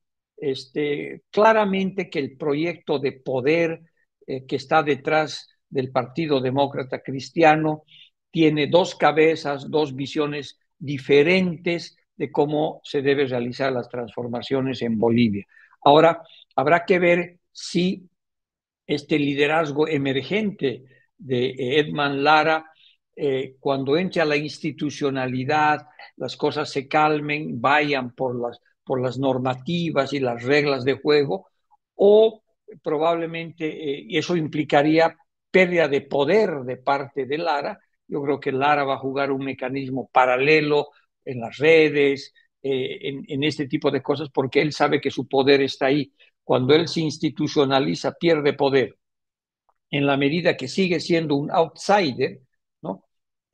Speaker 2: claramente que el proyecto de poder que está detrás del Partido Demócrata Cristiano tiene dos cabezas, dos visiones diferentes de cómo se deben realizar las transformaciones en Bolivia. Ahora, habrá que ver si este liderazgo emergente de Edman Lara, cuando entre a la institucionalidad, las cosas se calmen, vayan por las normativas y las reglas de juego, o probablemente eso implicaría pérdida de poder de parte de Lara. Yo creo que Lara va a jugar un mecanismo paralelo en las redes, en este tipo de cosas, porque él sabe que su poder está ahí. Cuando él se institucionaliza, pierde poder. En la medida que sigue siendo un outsider, ¿no?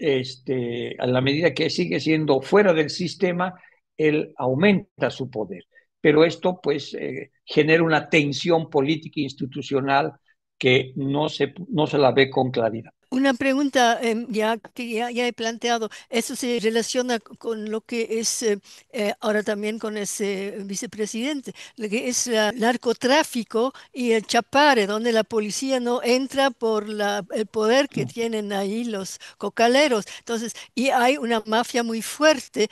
Speaker 2: A la medida que sigue siendo fuera del sistema, él aumenta su poder. Pero esto, pues, genera una tensión política e institucional que no se la ve con claridad.
Speaker 1: Una pregunta ya que ya he planteado, eso se relaciona con lo que es ahora también con ese vicepresidente, lo que es el narcotráfico y el chapare, donde la policía no entra por el poder que tienen ahí los cocaleros. Entonces, y hay una mafia muy fuerte.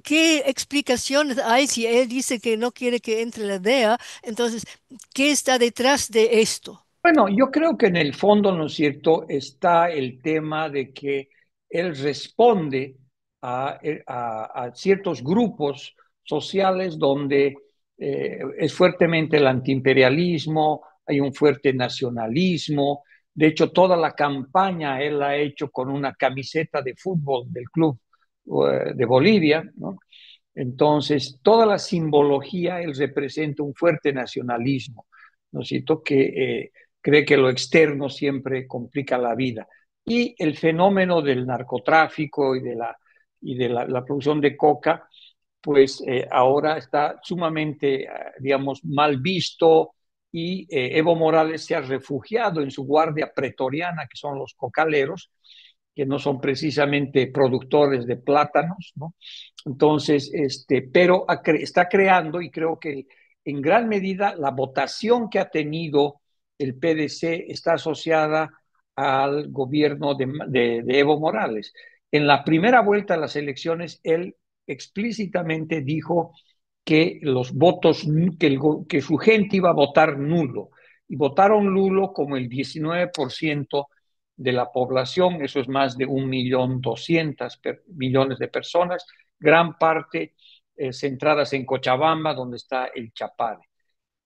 Speaker 1: ¿Qué explicaciones hay si él dice que no quiere que entre la DEA? Entonces, ¿qué está detrás de esto?
Speaker 2: Bueno, yo creo que en el fondo, ¿no es cierto?, está el tema de que él responde a ciertos grupos sociales donde es fuertemente el antiimperialismo, hay un fuerte nacionalismo. De hecho, toda la campaña él la ha hecho con una camiseta de fútbol del club de Bolivia, ¿no? Entonces, toda la simbología, él representa un fuerte nacionalismo, ¿no es cierto? Que cree que lo externo siempre complica la vida. Y el fenómeno del narcotráfico y de la producción de coca, pues ahora está sumamente, digamos, mal visto y Evo Morales se ha refugiado en su guardia pretoriana, que son los cocaleros, que no son precisamente productores de plátanos, ¿no? Entonces, pero está creando, y creo que en gran medida la votación que ha tenido el PDC está asociada al gobierno de Evo Morales. En la primera vuelta de las elecciones, él explícitamente dijo que los votos, que su gente iba a votar nulo, y votaron nulo como el 19% de la población, eso es más de 1.200.000.000 de personas, gran parte centradas en Cochabamba, donde está el Chapare.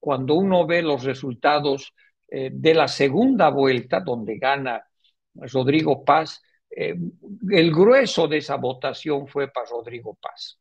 Speaker 2: Cuando uno ve los resultados de la segunda vuelta, donde gana Rodrigo Paz, el grueso de esa votación fue para Rodrigo Paz,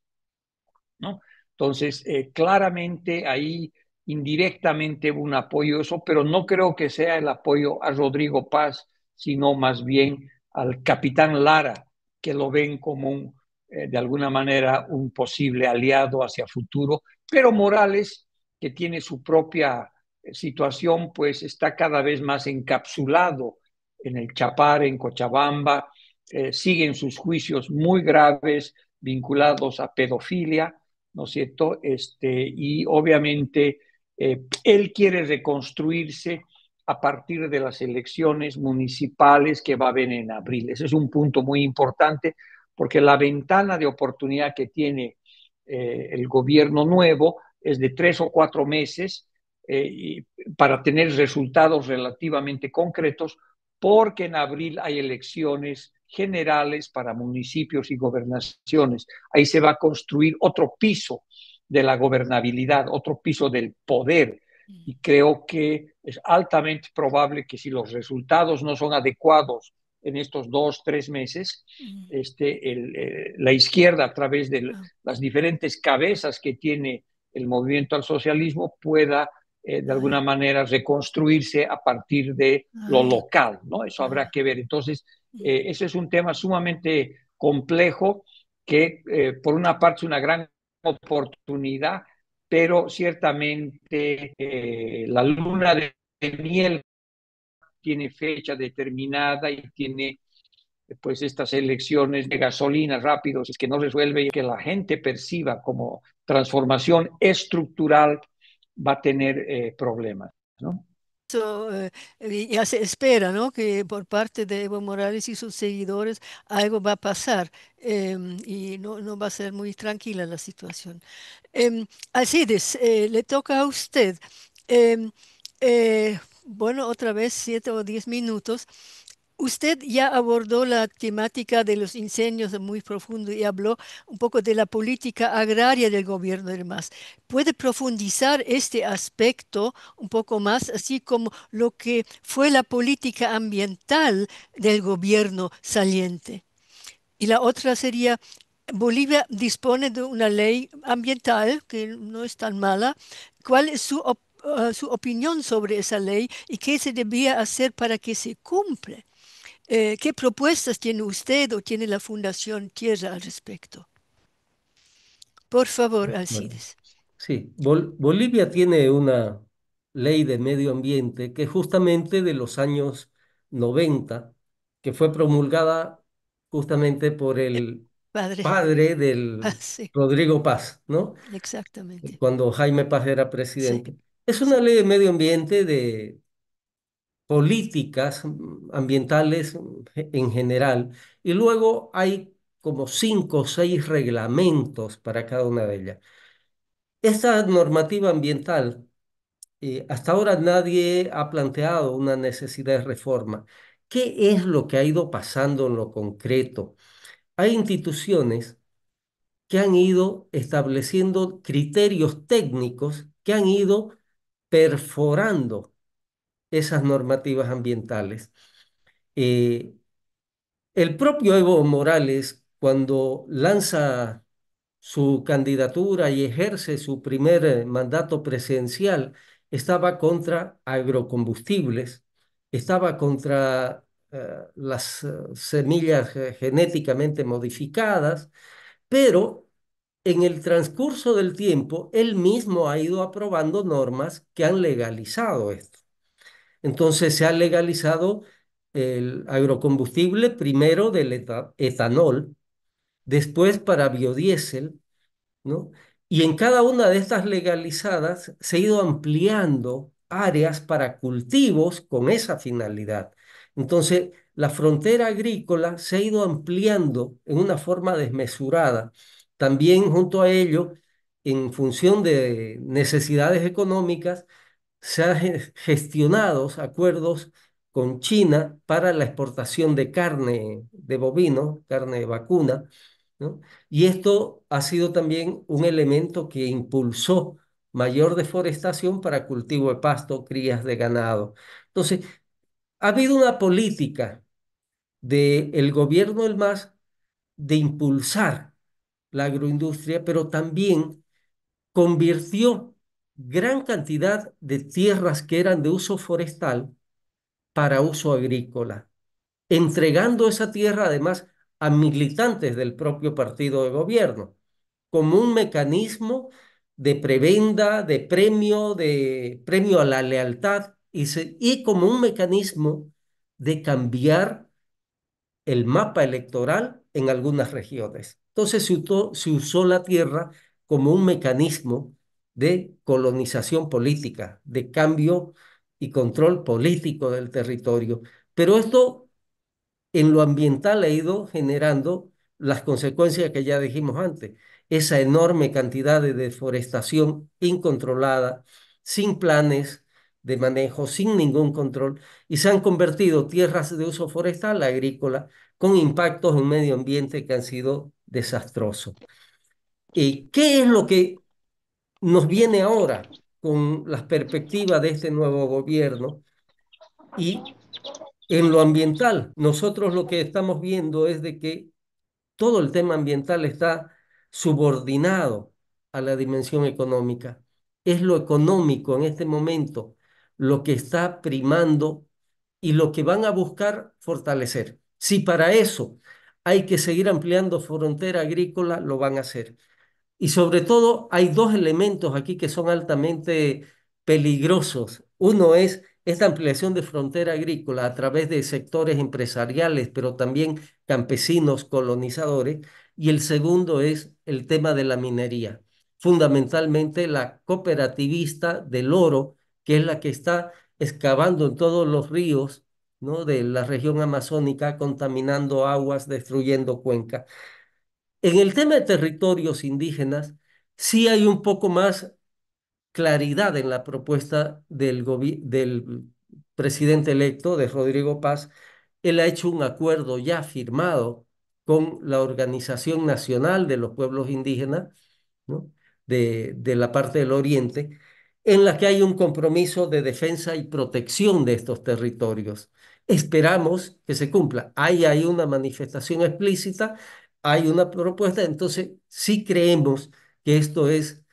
Speaker 2: ¿no? Entonces, claramente ahí indirectamente hubo un apoyo a eso, pero no creo que sea el apoyo a Rodrigo Paz, sino más bien al capitán Lara, que lo ven como de alguna manera un posible aliado hacia futuro, pero Morales, que tiene su propia situación, pues está cada vez más encapsulado en el Chapare, en Cochabamba, siguen sus juicios muy graves vinculados a pedofilia, ¿no es cierto? Y obviamente él quiere reconstruirse a partir de las elecciones municipales que va a haber en abril. Ese es un punto muy importante porque la ventana de oportunidad que tiene el gobierno nuevo es de 3 o 4 meses para tener resultados relativamente concretos, porque en abril hay elecciones generales para municipios y gobernaciones. Ahí se va a construir otro piso de la gobernabilidad, otro piso del poder. Y creo que es altamente probable que si los resultados no son adecuados en estos 2, 3 meses, la izquierda, a través de las diferentes cabezas que tiene el movimiento al socialismo, pueda de alguna manera reconstruirse a partir de lo local, ¿no? Eso habrá que ver. Entonces, ese es un tema sumamente complejo que por una parte es una gran oportunidad, pero ciertamente la luna de miel tiene fecha determinada y tiene pues estas elecciones de gasolina rápidos, es que no resuelve y que la gente perciba como transformación estructural, va a tener problemas, ¿no?
Speaker 1: Eso, ya se espera, ¿no? Que por parte de Evo Morales y sus seguidores algo va a pasar, y no va a ser muy tranquila la situación. Alcides, le toca a usted. Bueno, otra vez 7 o 10 minutos. Usted ya abordó la temática de los incendios muy profundo y habló un poco de la política agraria del gobierno del MAS. ¿Puede profundizar este aspecto un poco más, así como lo que fue la política ambiental del gobierno saliente? Y la otra sería, Bolivia dispone de una ley ambiental que no es tan mala. ¿Cuál es su opinión sobre esa ley y qué se debía hacer para que se cumpla? ¿Qué propuestas tiene usted o tiene la Fundación Tierra al respecto? Por favor,
Speaker 3: Bueno,
Speaker 1: Alcides.
Speaker 3: sí, Bolivia tiene una ley de medio ambiente que es justamente de los años 90, que fue promulgada justamente por el
Speaker 1: Padre.
Speaker 3: padre
Speaker 1: Ah,
Speaker 3: del
Speaker 1: sí,
Speaker 3: Rodrigo Paz, ¿no?
Speaker 1: exactamente.
Speaker 3: Cuando Jaime Paz era
Speaker 1: Sí,
Speaker 3: presidente. Es una
Speaker 1: sí.
Speaker 3: ley de medio ambiente de políticas ambientales en general, y luego hay como 5 o 6 reglamentos para cada una de ellas. Esta normativa ambiental, hasta ahora nadie ha planteado una necesidad de reforma. ¿Qué es lo que ha ido pasando en lo concreto? Hay instituciones que han ido estableciendo criterios técnicos que han ido perforando esas normativas ambientales. Eh, el propio Evo Morales, cuando lanza su candidatura y ejerce su primer mandato presidencial, estaba contra agrocombustibles, estaba contra las semillas genéticamente modificadas, pero en el transcurso del tiempo, él mismo ha ido aprobando normas que han legalizado esto. Entonces se ha legalizado el agrocombustible primero del etanol, después para biodiesel, ¿no? Y en cada una de estas legalizadas se ha ido ampliando áreas para cultivos con esa finalidad. Entonces, la frontera agrícola se ha ido ampliando en una forma desmesurada. También junto a ello, en función de necesidades económicas, se han gestionado acuerdos con China para la exportación de carne de bovino, carne de vacuna, ¿no? Y esto ha sido también un elemento que impulsó mayor deforestación para cultivo de pasto, crías de ganado. Entonces, ha habido una política del gobierno del MAS de impulsar la agroindustria, pero también convirtió gran cantidad de tierras que eran de uso forestal para uso agrícola, entregando esa tierra además a militantes del propio partido de gobierno, como un mecanismo de prebenda, de premio a la lealtad y como un mecanismo de cambiar el mapa electoral en algunas regiones. Entonces se usó la tierra como un mecanismo de colonización política, de cambio y control político del territorio. Pero esto en lo ambiental ha ido generando las consecuencias que ya dijimos antes, esa enorme cantidad de deforestación incontrolada, sin planes de manejo, sin ningún control, y se han convertido tierras de uso forestal a agrícola con impactos en medio ambiente que han sido desastrosos. ¿Y qué es lo que nos viene ahora con las perspectivas de este nuevo gobierno? Y en lo ambiental, nosotros lo que estamos viendo es de que todo el tema ambiental está subordinado a la dimensión económica. Es lo económico en este momento lo que está primando y lo que van a buscar fortalecer. Si para eso hay que seguir ampliando frontera agrícola, lo van a hacer. Y sobre todo hay dos elementos aquí que son altamente peligrosos. Uno es esta ampliación de frontera agrícola a través de sectores empresariales, pero también campesinos colonizadores. Y el segundo es el tema de la minería, fundamentalmente la cooperativista del oro, que es la que está excavando en todos los ríos, ¿no?, de la región amazónica, contaminando aguas, destruyendo cuencas. En el tema de territorios indígenas, sí hay un poco más claridad en la propuesta del presidente electo, de Rodrigo Paz. Él ha hecho un acuerdo ya firmado con la Organización Nacional de los Pueblos Indígenas, ¿no?, de la parte del Oriente, en la que hay un compromiso de defensa y protección de estos territorios. Esperamos que se cumpla. Hay una manifestación explícita, hay una propuesta, entonces sí creemos que esto es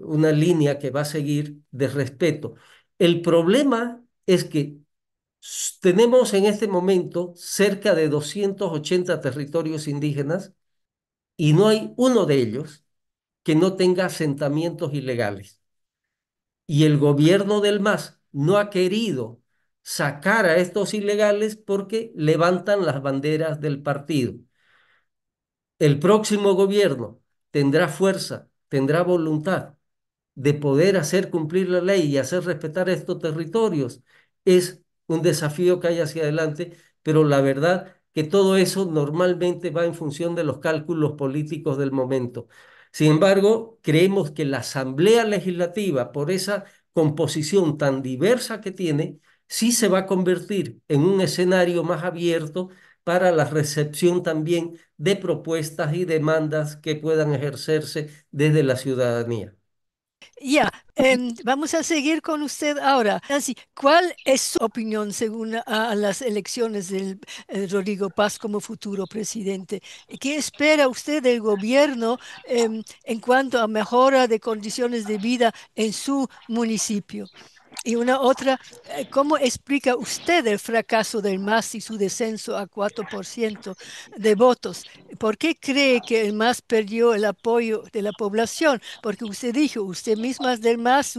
Speaker 3: una línea que va a seguir de respeto. El problema es que tenemos en este momento cerca de 280 territorios indígenas y no hay uno de ellos que no tenga asentamientos ilegales. Y el gobierno del MAS no ha querido sacar a estos ilegales porque levantan las banderas del partido. El próximo gobierno tendrá fuerza, tendrá voluntad de poder hacer cumplir la ley y hacer respetar estos territorios. Es un desafío que hay hacia adelante, pero la verdad que todo eso normalmente va en función de los cálculos políticos del momento. Sin embargo, creemos que la Asamblea Legislativa, por esa composición tan diversa que tiene, sí se va a convertir en un escenario más abierto para la recepción también de propuestas y demandas que puedan ejercerse desde la ciudadanía.
Speaker 1: Ya, vamos a seguir con usted ahora. Nancy, ¿cuál es su opinión según a las elecciones del Rodrigo Paz como futuro presidente? ¿Qué espera usted del gobierno en cuanto a mejora de condiciones de vida en su municipio? Y una otra, ¿cómo explica usted el fracaso del MAS y su descenso a 4% de votos? ¿Por qué cree que el MAS perdió el apoyo de la población? Porque usted dijo, usted misma es del MAS,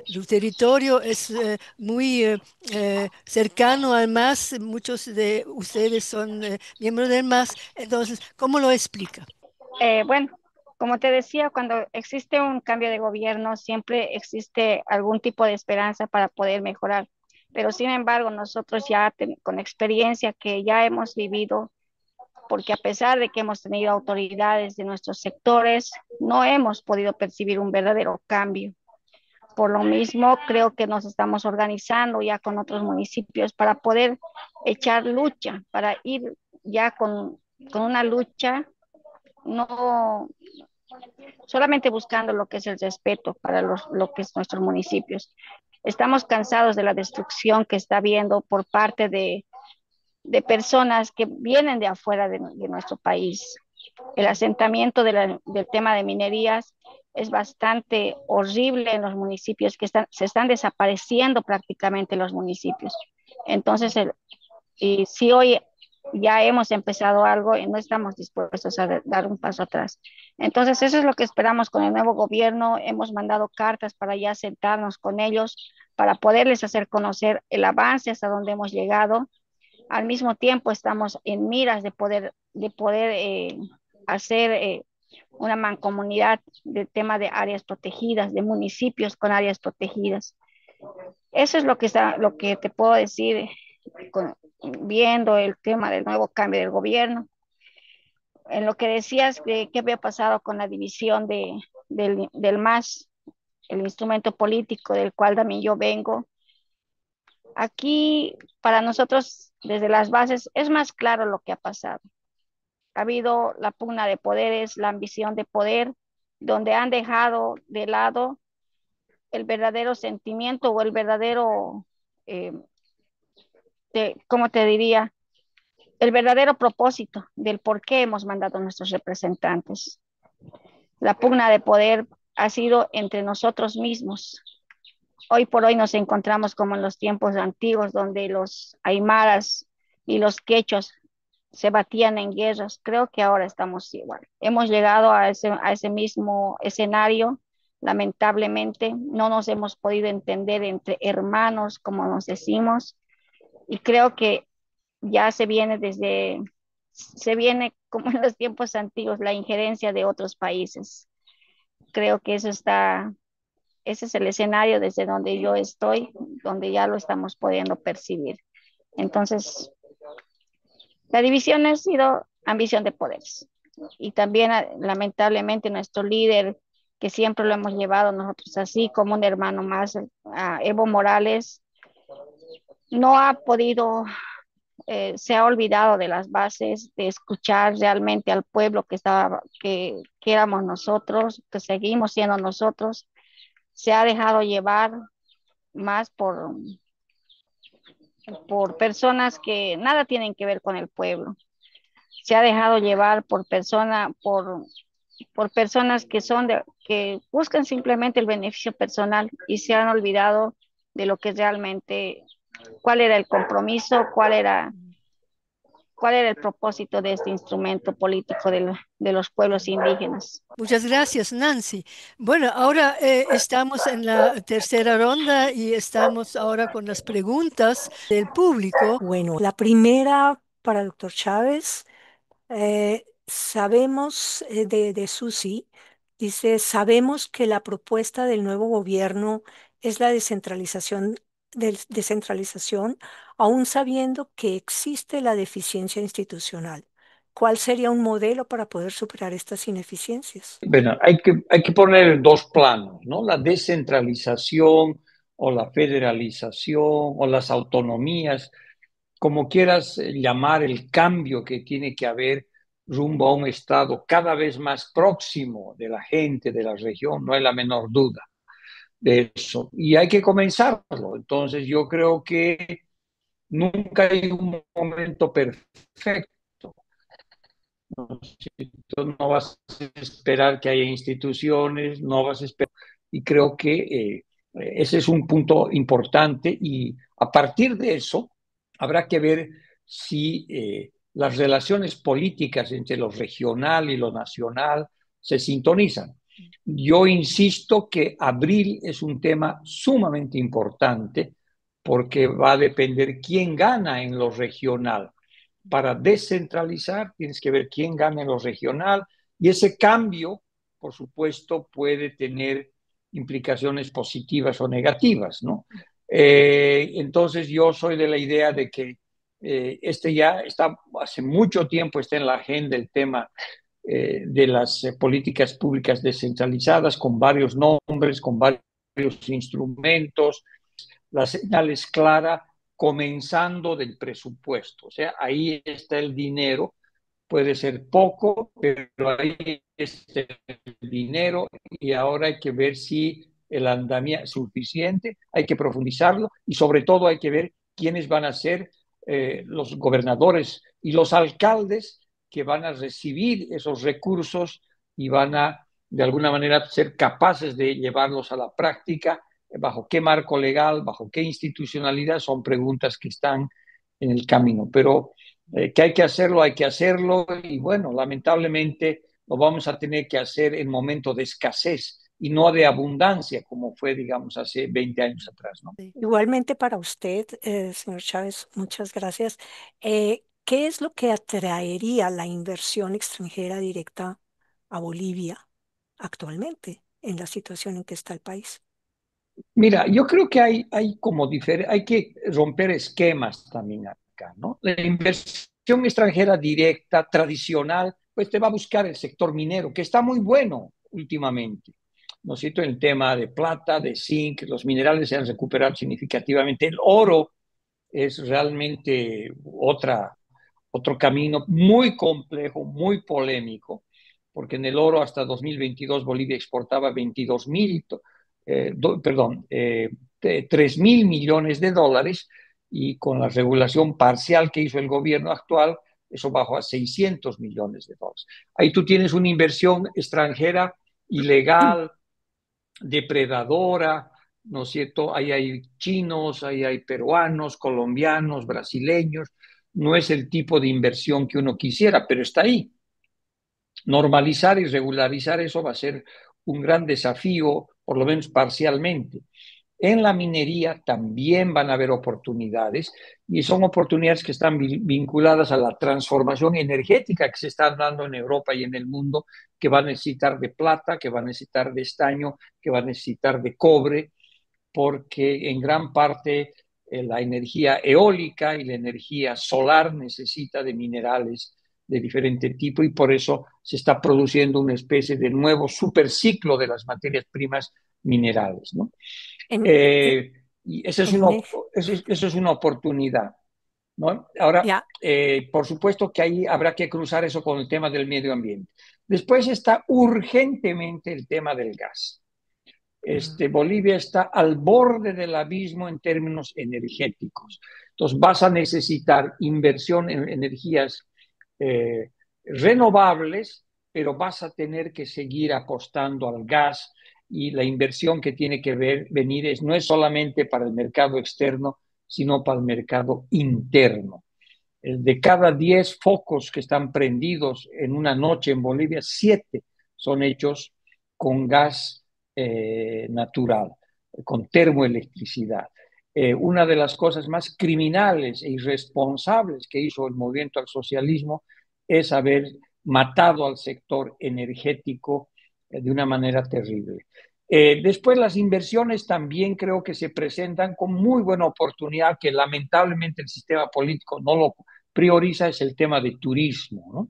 Speaker 1: su territorio es muy cercano al MAS, muchos de ustedes son miembros del MAS, entonces, ¿cómo lo explica?
Speaker 4: Bueno, como te decía, cuando existe un cambio de gobierno, siempre existe algún tipo de esperanza para poder mejorar. Pero sin embargo, nosotros ya con experiencia que ya hemos vivido, porque a pesar de que hemos tenido autoridades de nuestros sectores, no hemos podido percibir un verdadero cambio. Por lo mismo, creo que nos estamos organizando ya con otros municipios para poder echar lucha, para ir ya con una lucha, no solamente buscando lo que es el respeto para lo que es nuestros municipios. Estamos cansados de la destrucción que está habiendo por parte de personas que vienen de afuera de nuestro país. El asentamiento del tema de minerías es bastante horrible en los municipios que se están desapareciendo prácticamente los municipios. Entonces, y si hoy ya hemos empezado algo y no estamos dispuestos a dar un paso atrás. Entonces, eso es lo que esperamos con el nuevo gobierno. Hemos mandado cartas para ya sentarnos con ellos, para poderles hacer conocer el avance hasta donde hemos llegado. Al mismo tiempo, estamos en miras de poder hacer una mancomunidad del tema de áreas protegidas, de municipios con áreas protegidas. Eso es lo que te puedo decir con, viendo el tema del nuevo cambio del gobierno. En lo que decías de qué había pasado con la división del MAS, el instrumento político del cual también yo vengo, aquí para nosotros desde las bases es más claro lo que ha pasado. Ha habido la pugna de poderes, la ambición de poder, donde han dejado de lado el verdadero sentimiento o el verdadero, eh, ¿cómo te diría? El verdadero propósito del por qué hemos mandado a nuestros representantes. La pugna de poder ha sido entre nosotros mismos. Hoy por hoy nos encontramos como en los tiempos antiguos, donde los aymaras y los quechos se batían en guerras. Creo que ahora estamos igual. Hemos llegado a ese mismo escenario. Lamentablemente, no nos hemos podido entender entre hermanos, como nos decimos, y creo que ya se viene como en los tiempos antiguos, la injerencia de otros países. Creo que ese es el escenario desde donde yo estoy, donde ya lo estamos pudiendo percibir. Entonces, la división ha sido ambición de poderes. Y también, lamentablemente, nuestro líder, que siempre lo hemos llevado nosotros así como un hermano más, Evo Morales, no ha podido, se ha olvidado de las bases, de escuchar realmente al pueblo que éramos nosotros, que seguimos siendo nosotros. Se ha dejado llevar más por personas que nada tienen que ver con el pueblo. Se ha dejado llevar por personas que buscan simplemente el beneficio personal y se han olvidado de lo que realmente, cuál era el compromiso, cuál era el propósito de este instrumento político de los pueblos indígenas.
Speaker 1: Muchas gracias, Nancy. Bueno, ahora estamos en la tercera ronda y estamos ahora con las preguntas del público.
Speaker 5: Bueno, la primera para el doctor Chávez. Sabemos de Susi, dice, sabemos que la propuesta del nuevo gobierno es la descentralización, aún sabiendo que existe la deficiencia institucional. ¿Cuál sería un modelo para poder superar estas ineficiencias?
Speaker 2: Bueno, hay que poner dos planos, ¿no? La descentralización o la federalización o las autonomías, como quieras llamar el cambio que tiene que haber rumbo a un Estado cada vez más próximo de la gente de la región, no hay la menor duda de eso. Y hay que comenzarlo. Entonces yo creo que nunca hay un momento perfecto. No vas a esperar que haya instituciones, no vas a esperar. Y creo que ese es un punto importante y a partir de eso habrá que ver si las relaciones políticas entre lo regional y lo nacional se sintonizan. Yo insisto que abril es un tema sumamente importante porque va a depender quién gana en lo regional. Para descentralizar tienes que ver quién gana en lo regional y ese cambio, por supuesto, puede tener implicaciones positivas o negativas, ¿no? Entonces yo soy de la idea de que ya está, hace mucho tiempo está en la agenda el tema de las políticas públicas descentralizadas con varios nombres, con varios instrumentos. La señal es clara, comenzando del presupuesto. O sea, ahí está el dinero. Puede ser poco, pero ahí está el dinero y ahora hay que ver si el andamiaje es suficiente, hay que profundizarlo y sobre todo hay que ver quiénes van a ser los gobernadores y los alcaldes que van a recibir esos recursos y van a, de alguna manera, ser capaces de llevarlos a la práctica. ¿Bajo qué marco legal? ¿Bajo qué institucionalidad? Son preguntas que están en el camino. Pero que hay que hacerlo y bueno, lamentablemente lo vamos a tener que hacer en momentos de escasez y no de abundancia como fue, digamos, hace 20 años atrás, ¿no?
Speaker 5: Igualmente para usted, señor Chávez, muchas gracias. ¿Qué es lo que atraería la inversión extranjera directa a Bolivia actualmente en la situación en que está el país?
Speaker 2: Mira, yo creo que hay que romper esquemas también acá, ¿no? La inversión extranjera directa, tradicional, pues te va a buscar el sector minero, que está muy bueno últimamente. ¿No es cierto? El tema de plata, de zinc, los minerales se han recuperado significativamente. El oro es realmente otro camino muy complejo, muy polémico, porque en el oro hasta 2022 Bolivia exportaba 3 mil millones de dólares y con la regulación parcial que hizo el gobierno actual, eso bajó a 600 millones de dólares. Ahí tú tienes una inversión extranjera ilegal, depredadora, ¿no es cierto? Ahí hay chinos, ahí hay peruanos, colombianos, brasileños. No es el tipo de inversión que uno quisiera, pero está ahí. Normalizar y regularizar eso va a ser un gran desafío, por lo menos parcialmente. En la minería también van a haber oportunidades y son oportunidades que están vinculadas a la transformación energética que se está dando en Europa y en el mundo, que va a necesitar de plata, que va a necesitar de estaño, que va a necesitar de cobre, porque en gran parte la energía eólica y la energía solar necesita de minerales de diferente tipo y por eso se está produciendo una especie de nuevo superciclo de las materias primas minerales, ¿no?
Speaker 5: En,
Speaker 2: Eh, y
Speaker 5: en,
Speaker 2: eso es una oportunidad, ¿no? Ahora,
Speaker 5: ya,
Speaker 2: por supuesto que ahí habrá que cruzar eso con el tema del medio ambiente. Después está urgentemente el tema del gas. Bolivia está al borde del abismo en términos energéticos. Entonces vas a necesitar inversión en energías eh, renovables, pero vas a tener que seguir apostando al gas y la inversión que tiene que venir no es solamente para el mercado externo, sino para el mercado interno. De cada 10 focos que están prendidos en una noche en Bolivia, 7 son hechos con gas natural, con termoelectricidad. Una de las cosas más criminales e irresponsables que hizo el movimiento al socialismo es haber matado al sector energético de una manera terrible. Después las inversiones también creo que se presentan con muy buena oportunidad que lamentablemente el sistema político no lo prioriza, es el tema de turismo, ¿no?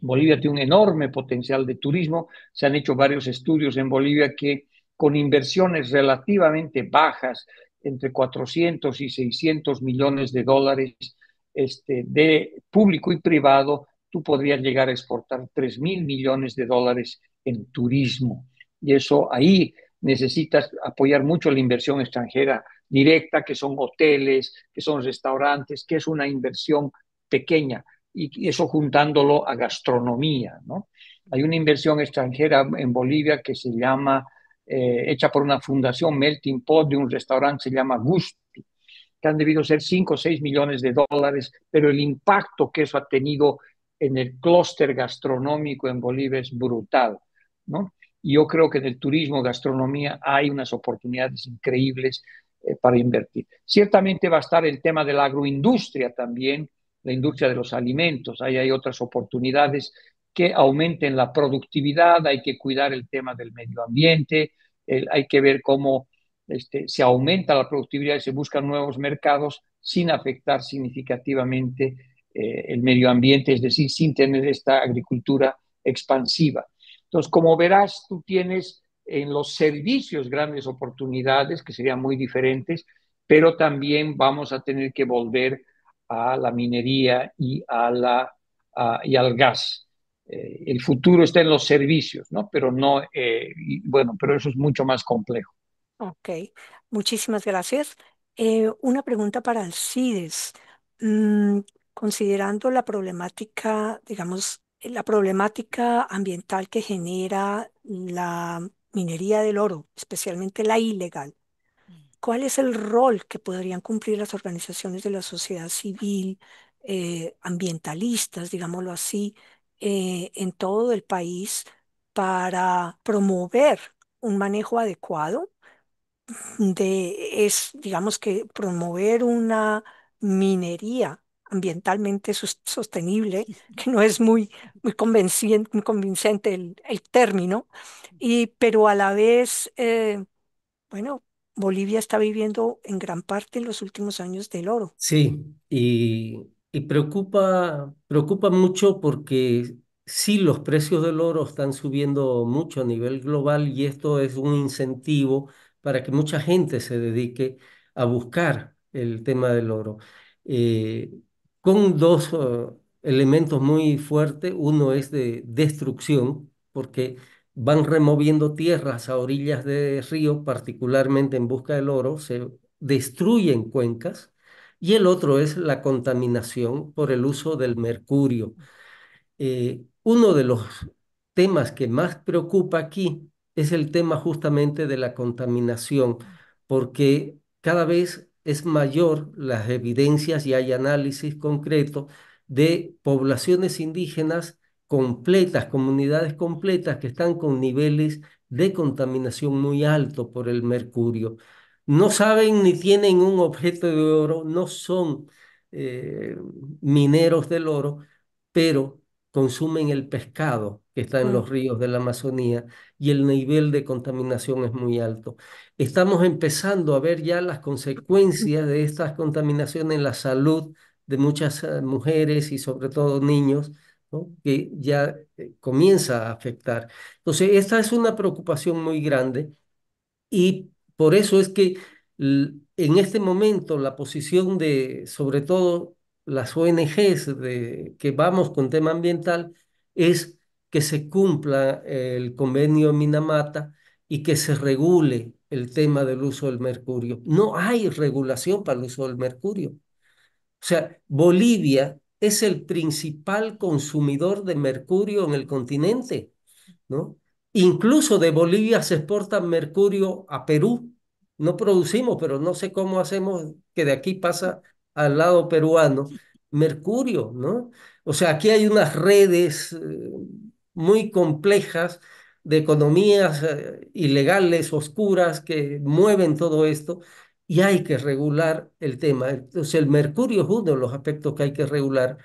Speaker 2: Bolivia tiene un enorme potencial de turismo, se han hecho varios estudios en Bolivia que con inversiones relativamente bajas, entre 400 y 600 millones de dólares de público y privado, tú podrías llegar a exportar 3.000 millones de dólares en turismo. Y eso ahí necesitas apoyar mucho la inversión extranjera directa, que son hoteles, que son restaurantes, que es una inversión pequeña, y eso juntándolo a gastronomía, ¿no? Hay una inversión extranjera en Bolivia que se llama, hecha por una fundación Melting Pot de un restaurante, se llama Gusti, que han debido ser 5 o 6 millones de dólares, pero el impacto que eso ha tenido en el clúster gastronómico en Bolivia es brutal, ¿no? Y yo creo que en el turismo, gastronomía, hay unas oportunidades increíbles para invertir. Ciertamente va a estar el tema de la agroindustria también, la industria de los alimentos. Ahí hay otras oportunidades que aumenten la productividad, hay que cuidar el tema del medio ambiente, hay que ver cómo se aumenta la productividad y se buscan nuevos mercados sin afectar significativamente el medio ambiente, es decir, sin tener esta agricultura expansiva. Entonces, como verás, tú tienes en los servicios grandes oportunidades que serían muy diferentes, pero también vamos a tener que volver a la minería y al gas. El futuro está en los servicios, ¿no? Pero no, bueno, pero eso es mucho más complejo.
Speaker 5: Ok, muchísimas gracias. Una pregunta para Alcides. Considerando la problemática, digamos, la problemática ambiental que genera la minería del oro, especialmente la ilegal, ¿cuál es el rol que podrían cumplir las organizaciones de la sociedad civil, ambientalistas, digámoslo así, en todo el país para promover un manejo adecuado digamos que promover una minería ambientalmente sostenible, que no es muy convincente el término, pero a la vez, bueno, Bolivia está viviendo en gran parte en los últimos años del oro.
Speaker 3: Sí, y preocupa mucho porque sí, los precios del oro están subiendo mucho a nivel global y esto es un incentivo para que mucha gente se dedique a buscar el tema del oro. Eh, con dos elementos muy fuertes. Uno es de destrucción, porque van removiendo tierras a orillas de ríos, particularmente en busca del oro, se destruyen cuencas, y el otro es la contaminación por el uso del mercurio. Uno de los temas que más preocupa aquí es el tema justamente de la contaminación, porque cada vez es mayor las evidencias y hay análisis concretos de poblaciones indígenas completas, comunidades completas que están con niveles de contaminación muy altos por el mercurio. No saben ni tienen un objeto de oro, no son eh, mineros del oro, pero consumen el pescado que está en
Speaker 5: Mm,
Speaker 3: los ríos de la Amazonía y el nivel de contaminación es muy alto. Estamos empezando a ver ya las consecuencias de estas contaminaciones en la salud de muchas mujeres y sobre todo niños, ¿no? Que ya comienza a afectar. Entonces, esta es una preocupación muy grande y por eso es que en este momento la posición de, sobre todo las ONGs que vamos con tema ambiental, es que se cumpla el convenio de Minamata y que se regule el tema del uso del mercurio. No hay regulación para el uso del mercurio. O sea, Bolivia es el principal consumidor de mercurio en el continente, ¿no? Incluso de Bolivia se exporta mercurio a Perú. No producimos, pero no sé cómo hacemos que de aquí pasa al lado peruano mercurio, ¿no? O sea, aquí hay unas redes muy complejas de economías ilegales, oscuras, que mueven todo esto y hay que regular el tema. Entonces, el mercurio es uno de los aspectos que hay que regular.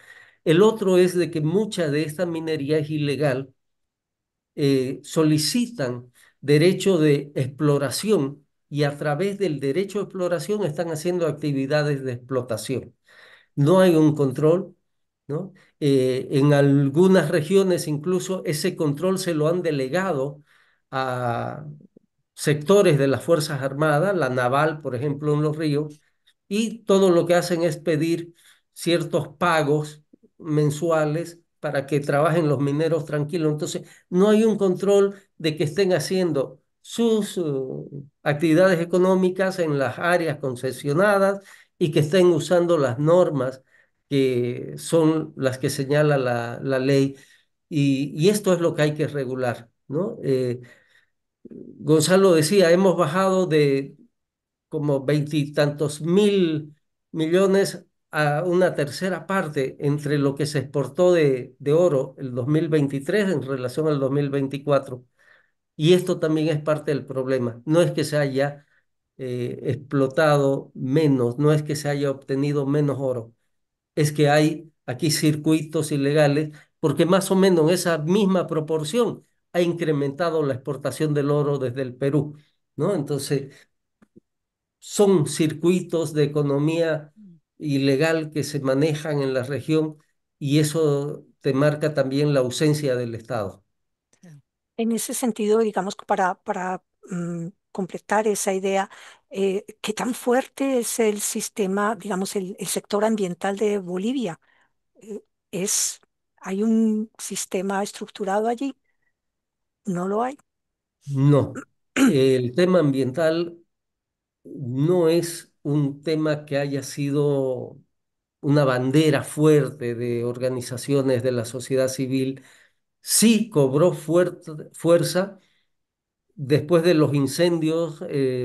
Speaker 3: El otro es de que mucha de esta minería es ilegal, solicitan derecho de exploración y a través del derecho de exploración están haciendo actividades de explotación. No hay un control, ¿no? En algunas regiones incluso ese control se lo han delegado a sectores de las Fuerzas Armadas, la naval, por ejemplo, en los ríos, y todo lo que hacen es pedir ciertos pagos mensuales para que trabajen los mineros tranquilos. Entonces, no hay un control de que estén haciendo sus actividades económicas en las áreas concesionadas y que estén usando las normas que son las que señala la ley. Y esto es lo que hay que regular, ¿no? Gonzalo decía, hemos bajado de como veintitantos mil millones a una tercera parte entre lo que se exportó de oro el 2023 en relación al 2024. Y esto también es parte del problema. No es que se haya explotado menos, no es que se haya obtenido menos oro, es que hay aquí circuitos ilegales, porque más o menos en esa misma proporción ha incrementado la exportación del oro desde el Perú, ¿no? Entonces, son circuitos de economía ilegal que se manejan en la región y eso te marca también la ausencia del Estado.
Speaker 5: En ese sentido, digamos, para completar esa idea, ¿qué tan fuerte es el sistema, digamos, el sector ambiental de Bolivia? Eh, ¿Es, hay un sistema estructurado allí? ¿No lo hay?
Speaker 3: No, el tema ambiental no es un tema que haya sido una bandera fuerte de organizaciones de la sociedad civil. Sí cobró fuerza después de los incendios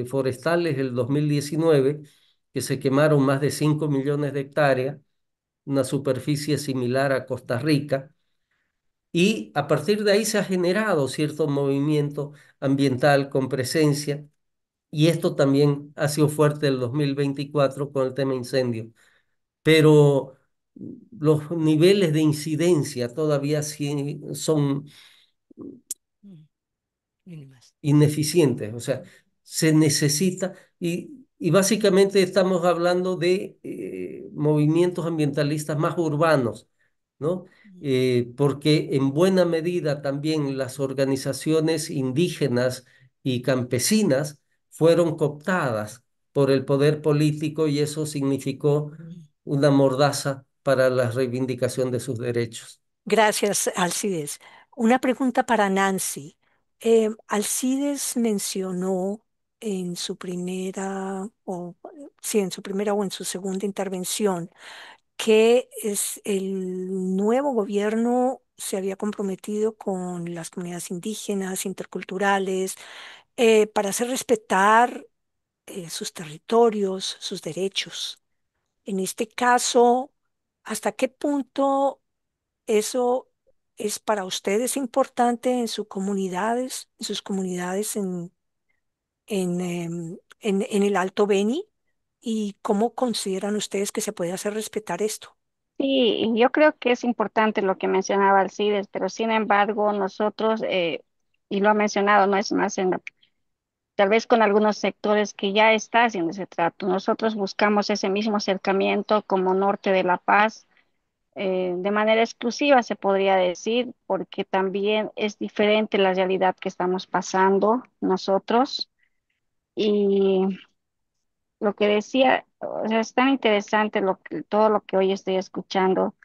Speaker 3: forestales del 2019, que se quemaron más de 5 millones de hectáreas, una superficie similar a Costa Rica, y a partir de ahí se ha generado cierto movimiento ambiental con presencia, y esto también ha sido fuerte el 2024 con el tema incendio. Pero los niveles de incidencia todavía sí son
Speaker 1: Mínimas.
Speaker 3: ineficientes, o sea, se necesita, y básicamente estamos hablando de movimientos ambientalistas más urbanos, ¿no? Porque en buena medida también las organizaciones indígenas y campesinas fueron cooptadas por el poder político y eso significó una mordaza para la reivindicación de sus derechos.
Speaker 5: Gracias, Alcides. Una pregunta para Nancy. Alcides mencionó en su primera, o sí, en su primera o en su segunda intervención, que es el nuevo gobierno se había comprometido con las comunidades indígenas, interculturales, para hacer respetar sus territorios, sus derechos. En este caso, ¿hasta qué punto eso es para ustedes importante en sus comunidades, en el Alto Beni? ¿Y cómo consideran ustedes que se puede hacer respetar esto?
Speaker 4: Sí, yo creo que es importante lo que mencionaba Alcides, pero sin embargo nosotros, y lo ha mencionado, no es más tal vez con algunos sectores que ya está haciendo ese trato. Nosotros buscamos ese mismo acercamiento como Norte de La Paz, de manera exclusiva se podría decir, porque también es diferente la realidad que estamos pasando nosotros. Y lo que decía, o sea, es tan interesante todo lo que hoy estoy escuchando.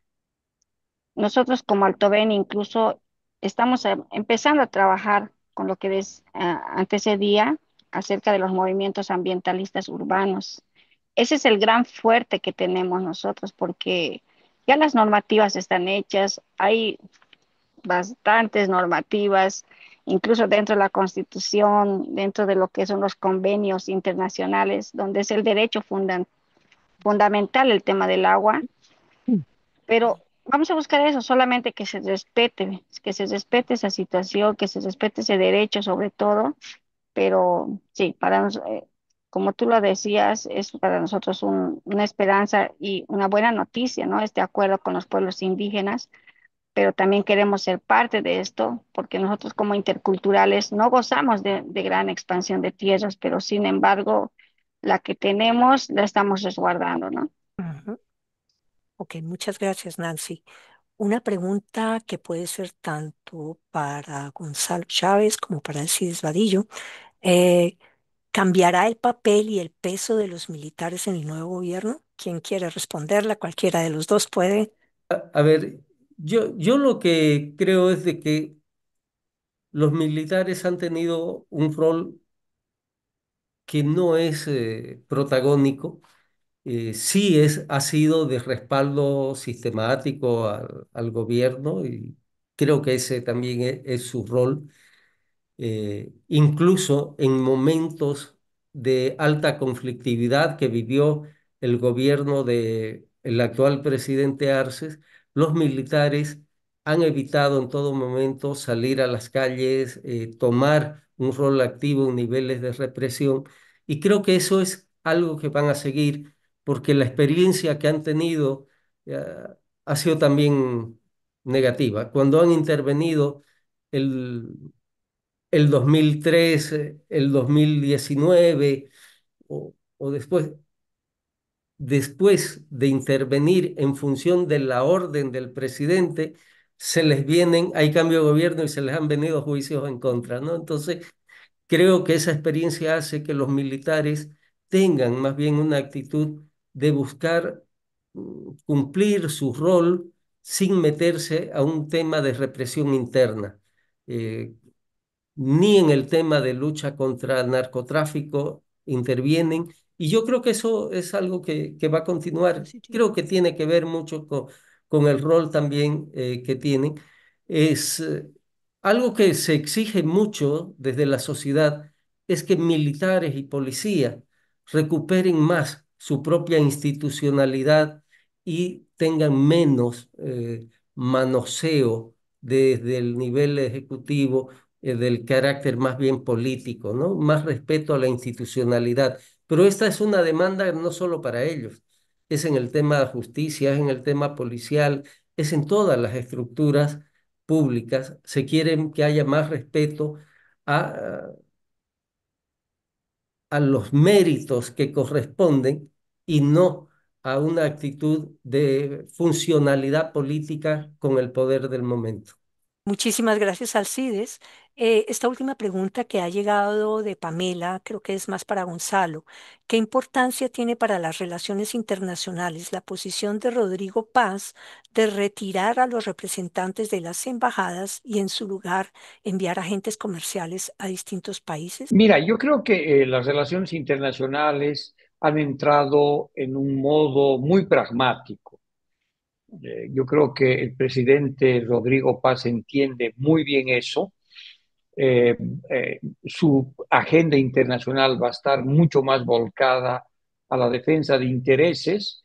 Speaker 4: Nosotros como Altoven incluso estamos empezando a trabajar con lo que antecedía acerca de los movimientos ambientalistas urbanos. Ese es el gran fuerte que tenemos nosotros porque ya las normativas están hechas, hay bastantes normativas, incluso dentro de la Constitución, dentro de lo que son los convenios internacionales, donde es el derecho fundamental el tema del agua, pero vamos a buscar eso, solamente que se respete esa situación, que se respete ese derecho sobre todo, pero sí, como tú lo decías, es para nosotros una esperanza y una buena noticia, ¿no? Este acuerdo con los pueblos indígenas, pero también queremos ser parte de esto, porque nosotros como interculturales no gozamos de gran expansión de tierras, pero sin embargo, la que tenemos la estamos resguardando, ¿no?
Speaker 5: Ujú. Ok, muchas gracias, Nancy. Una pregunta que puede ser tanto para Gonzalo Chávez como para Alcides Vadillo. Eh, ¿Cambiará el papel y el peso de los militares en el nuevo gobierno? ¿Quién quiere responderla? Cualquiera de los dos puede.
Speaker 3: A ver, Yo lo que creo es de que los militares han tenido un rol que no es protagónico. Sí ha sido de respaldo sistemático al gobierno y creo que ese también es su rol. Incluso en momentos de alta conflictividad que vivió el gobierno del actual presidente Arces, los militares han evitado en todo momento salir a las calles, tomar un rol activo en niveles de represión, y creo que eso es algo que van a seguir porque la experiencia que han tenido eh, ha sido también negativa. Cuando han intervenido el el 2013, el 2019 o después de intervenir en función de la orden del presidente, hay cambio de gobierno y se les han venido juicios en contra, ¿no? Entonces, creo que esa experiencia hace que los militares tengan más bien una actitud de buscar cumplir su rol sin meterse a un tema de represión interna. Eh, Ni en el tema de lucha contra el narcotráfico intervienen. Y yo creo que eso es algo que va a continuar.
Speaker 1: Positivo.
Speaker 3: Creo que tiene que ver mucho con el rol también que tienen. Es algo que se exige mucho desde la sociedad, es que militares y policía recuperen más su propia institucionalidad y tengan menos manoseo desde el nivel ejecutivo, del carácter más bien político, ¿no? Más respeto a la institucionalidad. Pero esta es una demanda no solo para ellos, es en el tema de justicia, es en el tema policial, es en todas las estructuras públicas. Se quiere que haya más respeto a, a los méritos que corresponden y no a una actitud de funcionalidad política con el poder del momento.
Speaker 5: Muchísimas gracias, Alcides. Esta última pregunta que ha llegado de Pamela, creo que es más para Gonzalo. ¿Qué importancia tiene para las relaciones internacionales la posición de Rodrigo Paz de retirar a los representantes de las embajadas y en su lugar enviar agentes comerciales a distintos países?
Speaker 2: Mira, yo creo que las relaciones internacionales han entrado en un modo muy pragmático. Yo creo que el presidente Rodrigo Paz entiende muy bien eso. Eh, Su agenda internacional va a estar mucho más volcada a la defensa de intereses,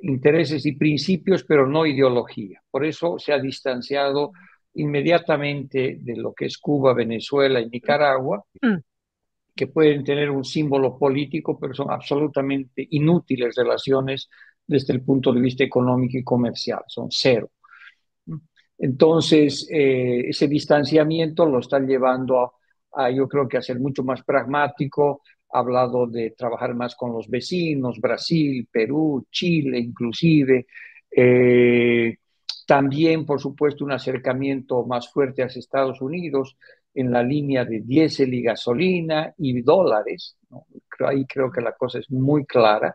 Speaker 2: intereses y principios, pero no ideología. Por eso se ha distanciado inmediatamente de lo que es Cuba, Venezuela y Nicaragua,
Speaker 5: Mm.
Speaker 2: que pueden tener un símbolo político, pero son absolutamente inútiles relaciones desde el punto de vista económico y comercial, son cero. Entonces, ese distanciamiento lo está llevando yo creo que a ser mucho más pragmático. Ha hablado de trabajar más con los vecinos, Brasil, Perú, Chile, inclusive. Eh, También, por supuesto, un acercamiento más fuerte hacia Estados Unidos en la línea de diésel y gasolina y dólares, ¿no? Ahí creo que la cosa es muy clara.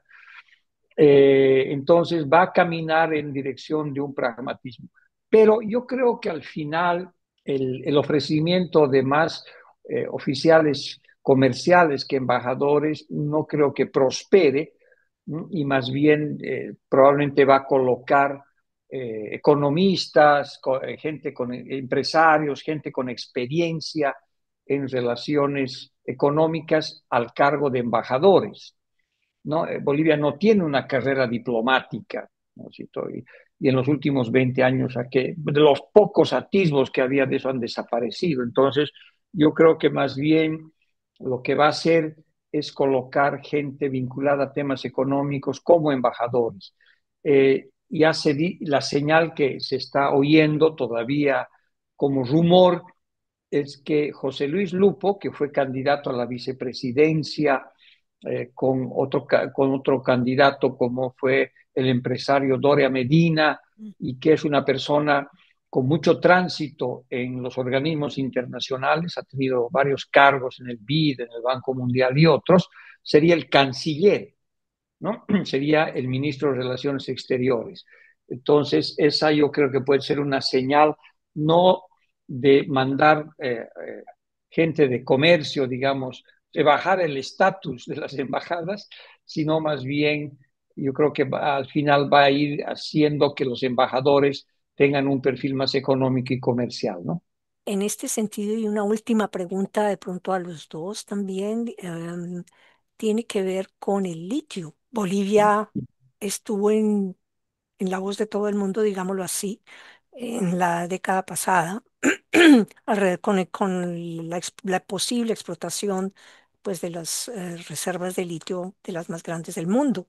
Speaker 2: Entonces va a caminar en dirección de un pragmatismo. Pero yo creo que al final el ofrecimiento de más oficiales comerciales que embajadores no creo que prospere, ¿no? Y más bien probablemente va a colocar economistas, gente con empresarios, gente con experiencia en relaciones económicas al cargo de embajadores, ¿no? Bolivia no tiene una carrera diplomática, ¿no? Y en los últimos 20 años, de los pocos atisbos que había de eso han desaparecido. Entonces, yo creo que más bien lo que va a hacer es colocar gente vinculada a temas económicos como embajadores. Y la señal que se está oyendo todavía como rumor es que José Luis Lupo, que fue candidato a la vicepresidencia con otro candidato como fue el empresario Doria Medina, y que es una persona con mucho tránsito en los organismos internacionales, ha tenido varios cargos en el BID, en el Banco Mundial y otros, sería el canciller, ¿no? Sería el ministro de Relaciones Exteriores. Entonces, esa yo creo que puede ser una señal no de mandar gente de comercio, digamos, de bajar el estatus de las embajadas, sino más bien yo creo que al final va a ir haciendo que los embajadores tengan un perfil más económico y comercial, ¿no?
Speaker 5: En este sentido, y una última pregunta de pronto a los dos también, tiene que ver con el litio. Bolivia estuvo en la voz de todo el mundo, digámoslo así, en la década pasada, con la posible explotación pues, de las reservas de litio de las más grandes del mundo.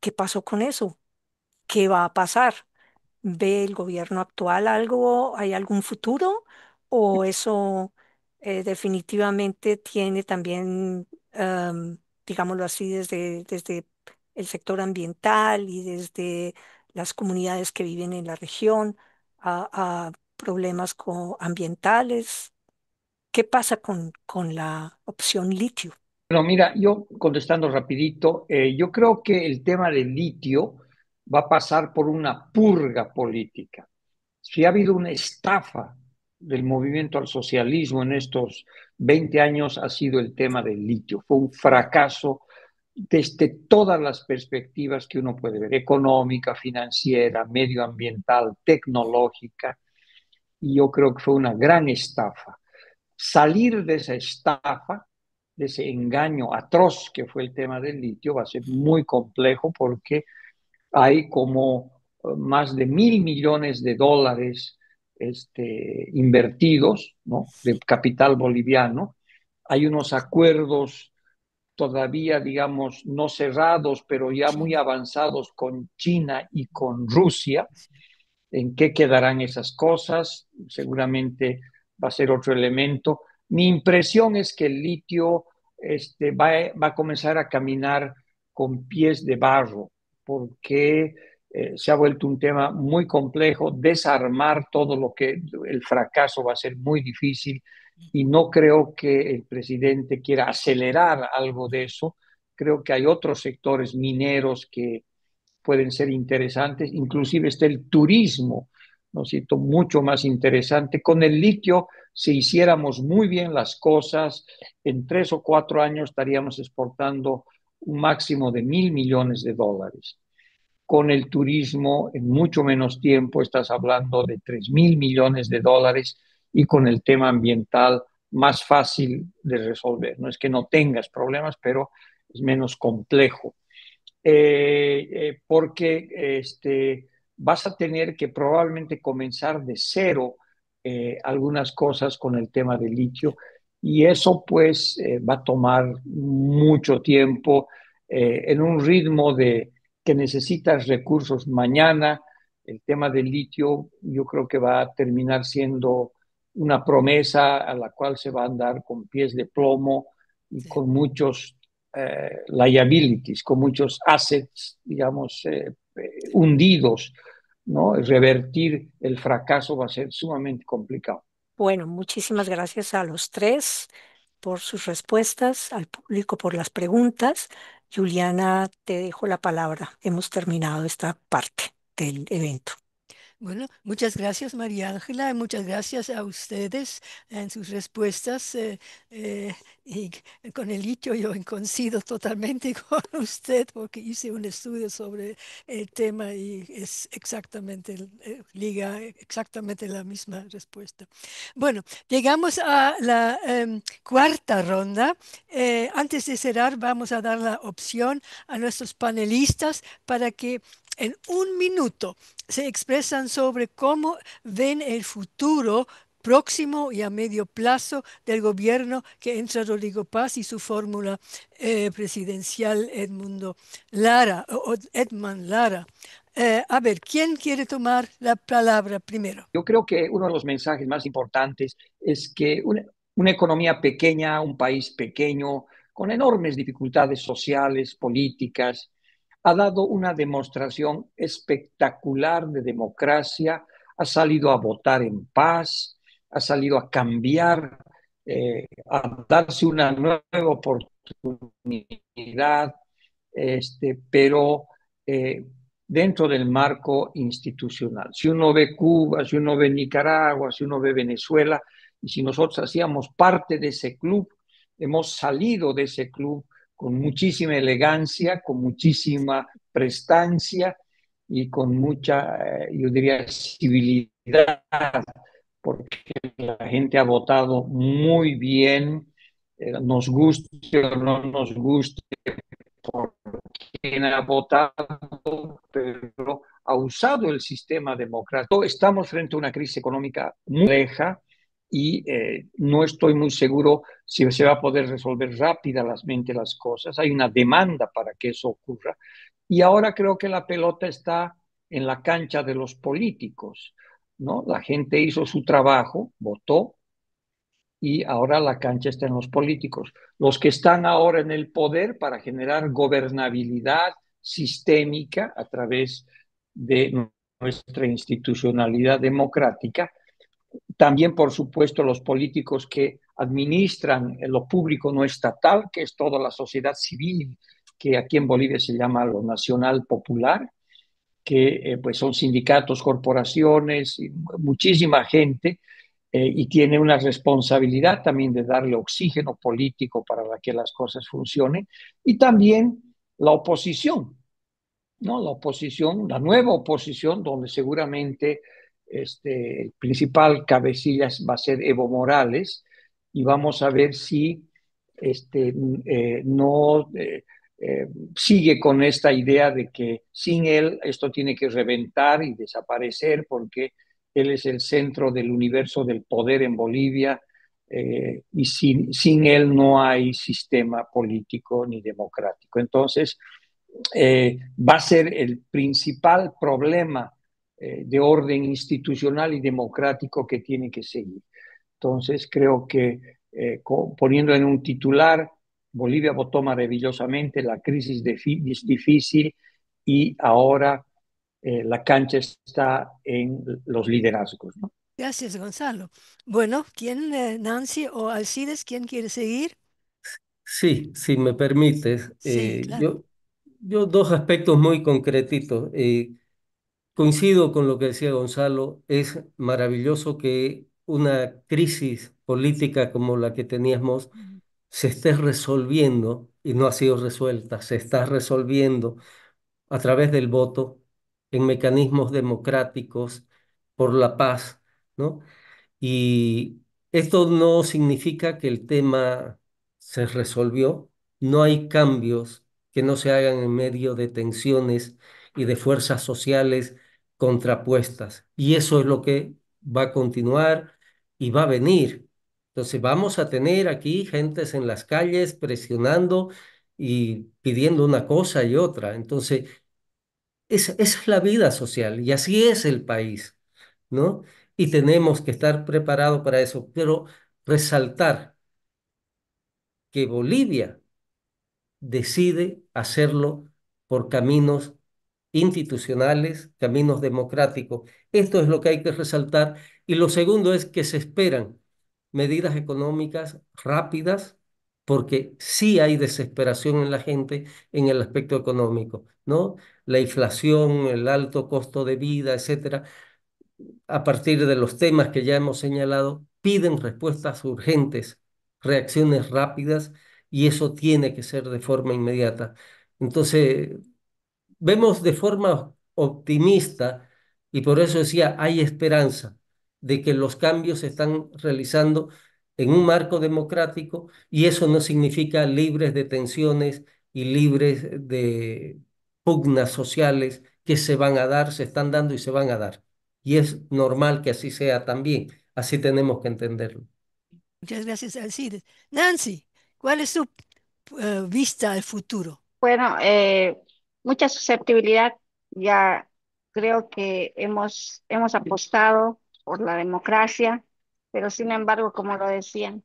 Speaker 5: ¿Qué pasó con eso? ¿Qué va a pasar? ¿Ve el gobierno actual algo? ¿Hay algún futuro? ¿O eso definitivamente tiene también, digámoslo así, desde el sector ambiental y desde las comunidades que viven en la región a problemas ambientales? ¿Qué pasa con la opción litio?
Speaker 2: Bueno, mira, yo contestando rapidito, yo creo que el tema del litio va a pasar por una purga política. Si ha habido una estafa del movimiento al socialismo en estos 20 años, ha sido el tema del litio. Fue un fracaso desde todas las perspectivas que uno puede ver, económica, financiera, medioambiental, tecnológica, y yo creo que fue una gran estafa. Salir de esa estafa, de ese engaño atroz que fue el tema del litio, va a ser muy complejo porque hay como más de $1.000 millones invertidos, ¿no? De capital boliviano. Hay unos acuerdos todavía, digamos, no cerrados, pero ya muy
Speaker 1: China.
Speaker 2: avanzados con China y con Rusia. ¿En qué quedarán esas cosas? Seguramente va a ser otro elemento. Mi impresión es que el litio va a comenzar a caminar con pies de barro, porque se ha vuelto un tema muy complejo. Desarmar todo lo que el fracaso va a ser muy difícil y no creo que el presidente quiera acelerar algo de eso. Creo que hay otros sectores mineros que pueden ser interesantes, inclusive está el turismo, ¿no es cierto?, mucho más interesante. Con el litio, si hiciéramos muy bien las cosas, en 3 o 4 años estaríamos exportando un máximo de $1.000 millones. Con el turismo, en mucho menos tiempo, estás hablando de $3.000 millones y con el tema ambiental más fácil de resolver. No es que no tengas problemas, pero es menos complejo porque vas a tener que probablemente comenzar de cero algunas cosas con el tema del litio y eso pues va a tomar mucho tiempo en un ritmo de que necesitas recursos mañana. El tema del litio yo creo que va a terminar siendo una promesa a la cual se va a andar con pies de plomo y
Speaker 1: Sí.
Speaker 2: con muchos liabilities, con muchos assets, digamos, hundidos, ¿no? Revertir el fracaso va a ser sumamente complicado.
Speaker 5: Bueno, muchísimas gracias a los tres por sus respuestas, al público por las preguntas. Juliana, te dejo la palabra. Hemos terminado esta parte del evento.
Speaker 1: Bueno, muchas gracias María Ángela y muchas gracias a ustedes en sus respuestas. Y con el litio yo coincido totalmente con usted porque hice un estudio sobre el tema y es exactamente, liga exactamente la misma respuesta. Bueno, llegamos a la cuarta ronda. Antes de cerrar, vamos a dar la opción a nuestros panelistas para que en un minuto se expresan sobre cómo ven el futuro próximo y a medio plazo del gobierno que entra Rodrigo Paz y su fórmula presidencial Edmundo Lara o Edman Lara. A ver, ¿quién quiere tomar la palabra primero?
Speaker 2: Yo creo que uno de los mensajes más importantes es que una economía pequeña, un país pequeño, con enormes dificultades sociales, políticas, ha dado una demostración espectacular de democracia, ha salido a votar en paz, ha salido a cambiar, a darse una nueva oportunidad, pero dentro del marco institucional. Si uno ve Cuba, si uno ve Nicaragua, si uno ve Venezuela, y si nosotros hacíamos parte de ese club, hemos salido de ese club con muchísima elegancia, con muchísima prestancia y con mucha, yo diría, civilidad, porque la gente ha votado muy bien, nos guste o no nos guste por quien ha votado, pero ha usado el sistema democrático. Estamos frente a una crisis económica muy compleja y no estoy muy seguro si se va a poder resolver rápidamente las cosas. Hay una demanda para que eso ocurra. Y ahora creo que la pelota está en la cancha de los políticos, ¿no? La gente hizo su trabajo, votó, y ahora la cancha está en los políticos. Los que están ahora en el poder para generar gobernabilidad sistémica a través de nuestra institucionalidad democrática. También, por supuesto, los políticos que administran lo público no estatal, que es toda la sociedad civil, que aquí en Bolivia se llama lo nacional popular, que pues son sindicatos, corporaciones, y muchísima gente, y tiene una responsabilidad también de darle oxígeno político para que las cosas funcionen, y también la oposición, ¿no? La oposición, la nueva oposición, donde seguramente el principal cabecilla va a ser Evo Morales, y vamos a ver si no sigue con esta idea de que sin él esto tiene que reventar y desaparecer porque él es el centro del universo del poder en Bolivia, y sin él no hay sistema político ni democrático. Entonces, va a ser el principal problema de orden institucional y democrático que tiene que seguir. Entonces, creo que poniendo en un titular, Bolivia votó maravillosamente, la crisis es difícil y ahora la cancha está en los liderazgos, ¿no?
Speaker 1: Gracias, Gonzalo. Bueno, ¿quién, Nancy o Alcides, quién quiere seguir?
Speaker 3: Sí, si me permites,
Speaker 1: Sí, claro.
Speaker 3: yo dos aspectos muy concretitos. Coincido con lo que decía Gonzalo, es maravilloso que una crisis política como la que teníamos se esté resolviendo y no ha sido resuelta, se está resolviendo a través del voto en mecanismos democráticos por la paz, ¿no? Y esto no significa que el tema se resolvió. No hay cambios que no se hagan en medio de tensiones y de fuerzas sociales contrapuestas. Y eso es lo que va a continuar y va a venir. Entonces vamos a tener aquí gentes en las calles presionando y pidiendo una cosa y otra. Entonces, esa es la vida social y así es el país, ¿no? Y tenemos que estar preparados para eso, pero resaltar que Bolivia decide hacerlo por caminos institucionales, caminos democráticos. Esto es lo que hay que resaltar. Y lo segundo es que se esperan medidas económicas rápidas, porque sí hay desesperación en la gente en el aspecto económico, ¿no? La inflación, el alto costo de vida, etcétera, a partir de los temas que ya hemos señalado, piden respuestas urgentes, reacciones rápidas, y eso tiene que ser de forma inmediata. Entonces, vemos de forma optimista, y por eso decía, hay esperanza de que los cambios se están realizando en un marco democrático, y eso no significa libres de tensiones y libres de pugnas sociales que se van a dar, se están dando y se van a dar. Y es normal que así sea también. Así tenemos que entenderlo.
Speaker 1: Muchas gracias, Alcides. Nancy, ¿cuál es su vista al futuro?
Speaker 4: Bueno, mucha susceptibilidad. Ya creo que hemos apostado por la democracia, pero sin embargo, como lo decían,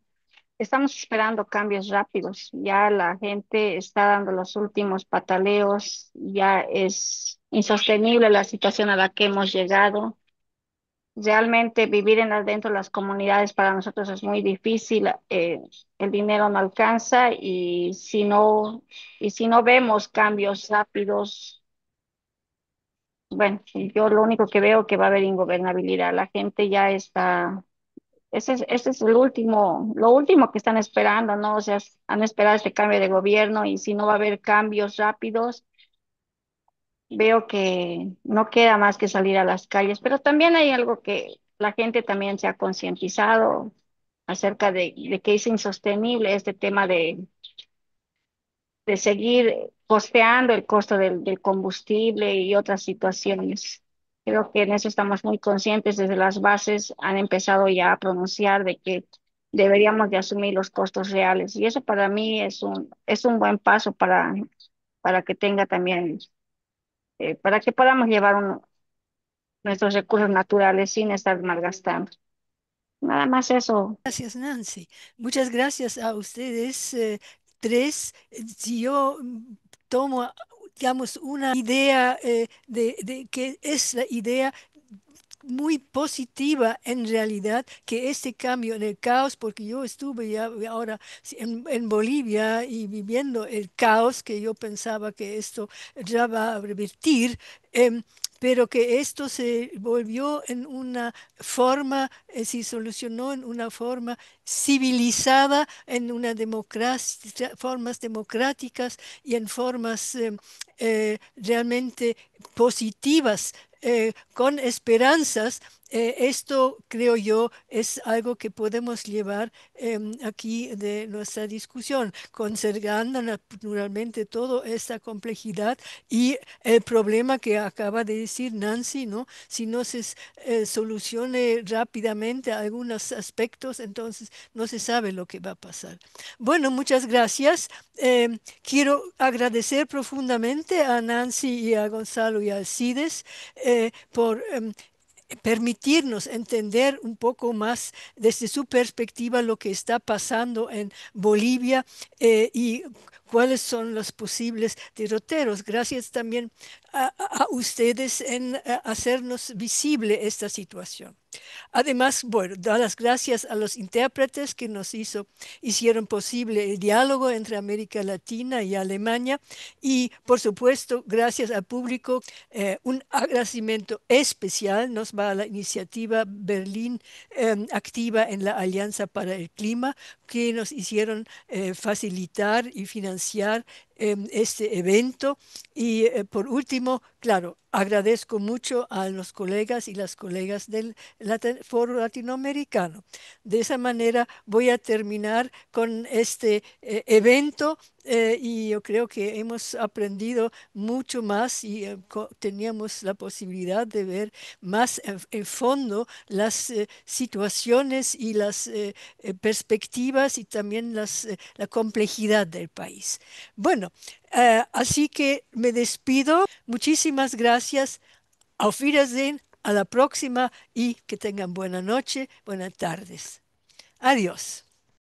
Speaker 4: estamos esperando cambios rápidos. Ya la gente está dando los últimos pataleos, ya es insostenible la situación a la que hemos llegado. Realmente vivir dentro de las comunidades para nosotros es muy difícil, el dinero no alcanza y si no vemos cambios rápidos, bueno, yo lo único que veo que va a haber ingobernabilidad. La gente ya está, ese es lo último que están esperando, ¿no? O sea, han esperado este cambio de gobierno y si no va a haber cambios rápidos, veo que no queda más que salir a las calles. Pero también hay algo que la gente también se ha concientizado acerca de que es insostenible este tema de seguir costeando el costo del combustible y otras situaciones. Creo que en eso estamos muy conscientes desde las bases, han empezado ya a pronunciar de que deberíamos de asumir los costos reales y eso para mí es un buen paso para que tenga también, para que podamos llevar nuestros recursos naturales sin estar malgastando. Nada más eso.
Speaker 1: Gracias, Nancy. Muchas gracias a ustedes tres. Si yo tomo, digamos, una idea de que es la idea muy positiva en realidad que este cambio en el caos, porque yo estuve ya ahora en Bolivia y viviendo el caos que yo pensaba que esto ya va a revertir, pero que esto se volvió en una forma, se solucionó en una forma civilizada, en una democracia, formas democráticas y en formas realmente positivas con esperanzas. Esto, creo yo, es algo que podemos llevar aquí de nuestra discusión, conservando naturalmente toda esta complejidad y el problema que acaba de decir Nancy, ¿no? Si no se solucione rápidamente algunos aspectos, entonces no se sabe lo que va a pasar. Bueno, muchas gracias. Quiero agradecer profundamente a Nancy y a Gonzalo y a Alcides por permitirnos entender un poco más desde su perspectiva lo que está pasando en Bolivia y cuáles son los posibles derroteros. Gracias también a ustedes en hacernos visible esta situación. Además, bueno, dar las gracias a los intérpretes que hicieron posible el diálogo entre América Latina y Alemania y, por supuesto, gracias al público, un agradecimiento especial nos va a la iniciativa Berlín Activa en la Alianza para el Clima, que nos hicieron facilitar y financiar este evento. Y por último, claro, agradezco mucho a los colegas y las colegas del Foro Latinoamericano. De esa manera voy a terminar con este evento y yo creo que hemos aprendido mucho más y teníamos la posibilidad de ver más en fondo las situaciones y las perspectivas y también la complejidad del país. Bueno, así que me despido. Muchísimas gracias. Auf Wiedersehen. A la próxima y que tengan buena noche, buenas tardes. Adiós.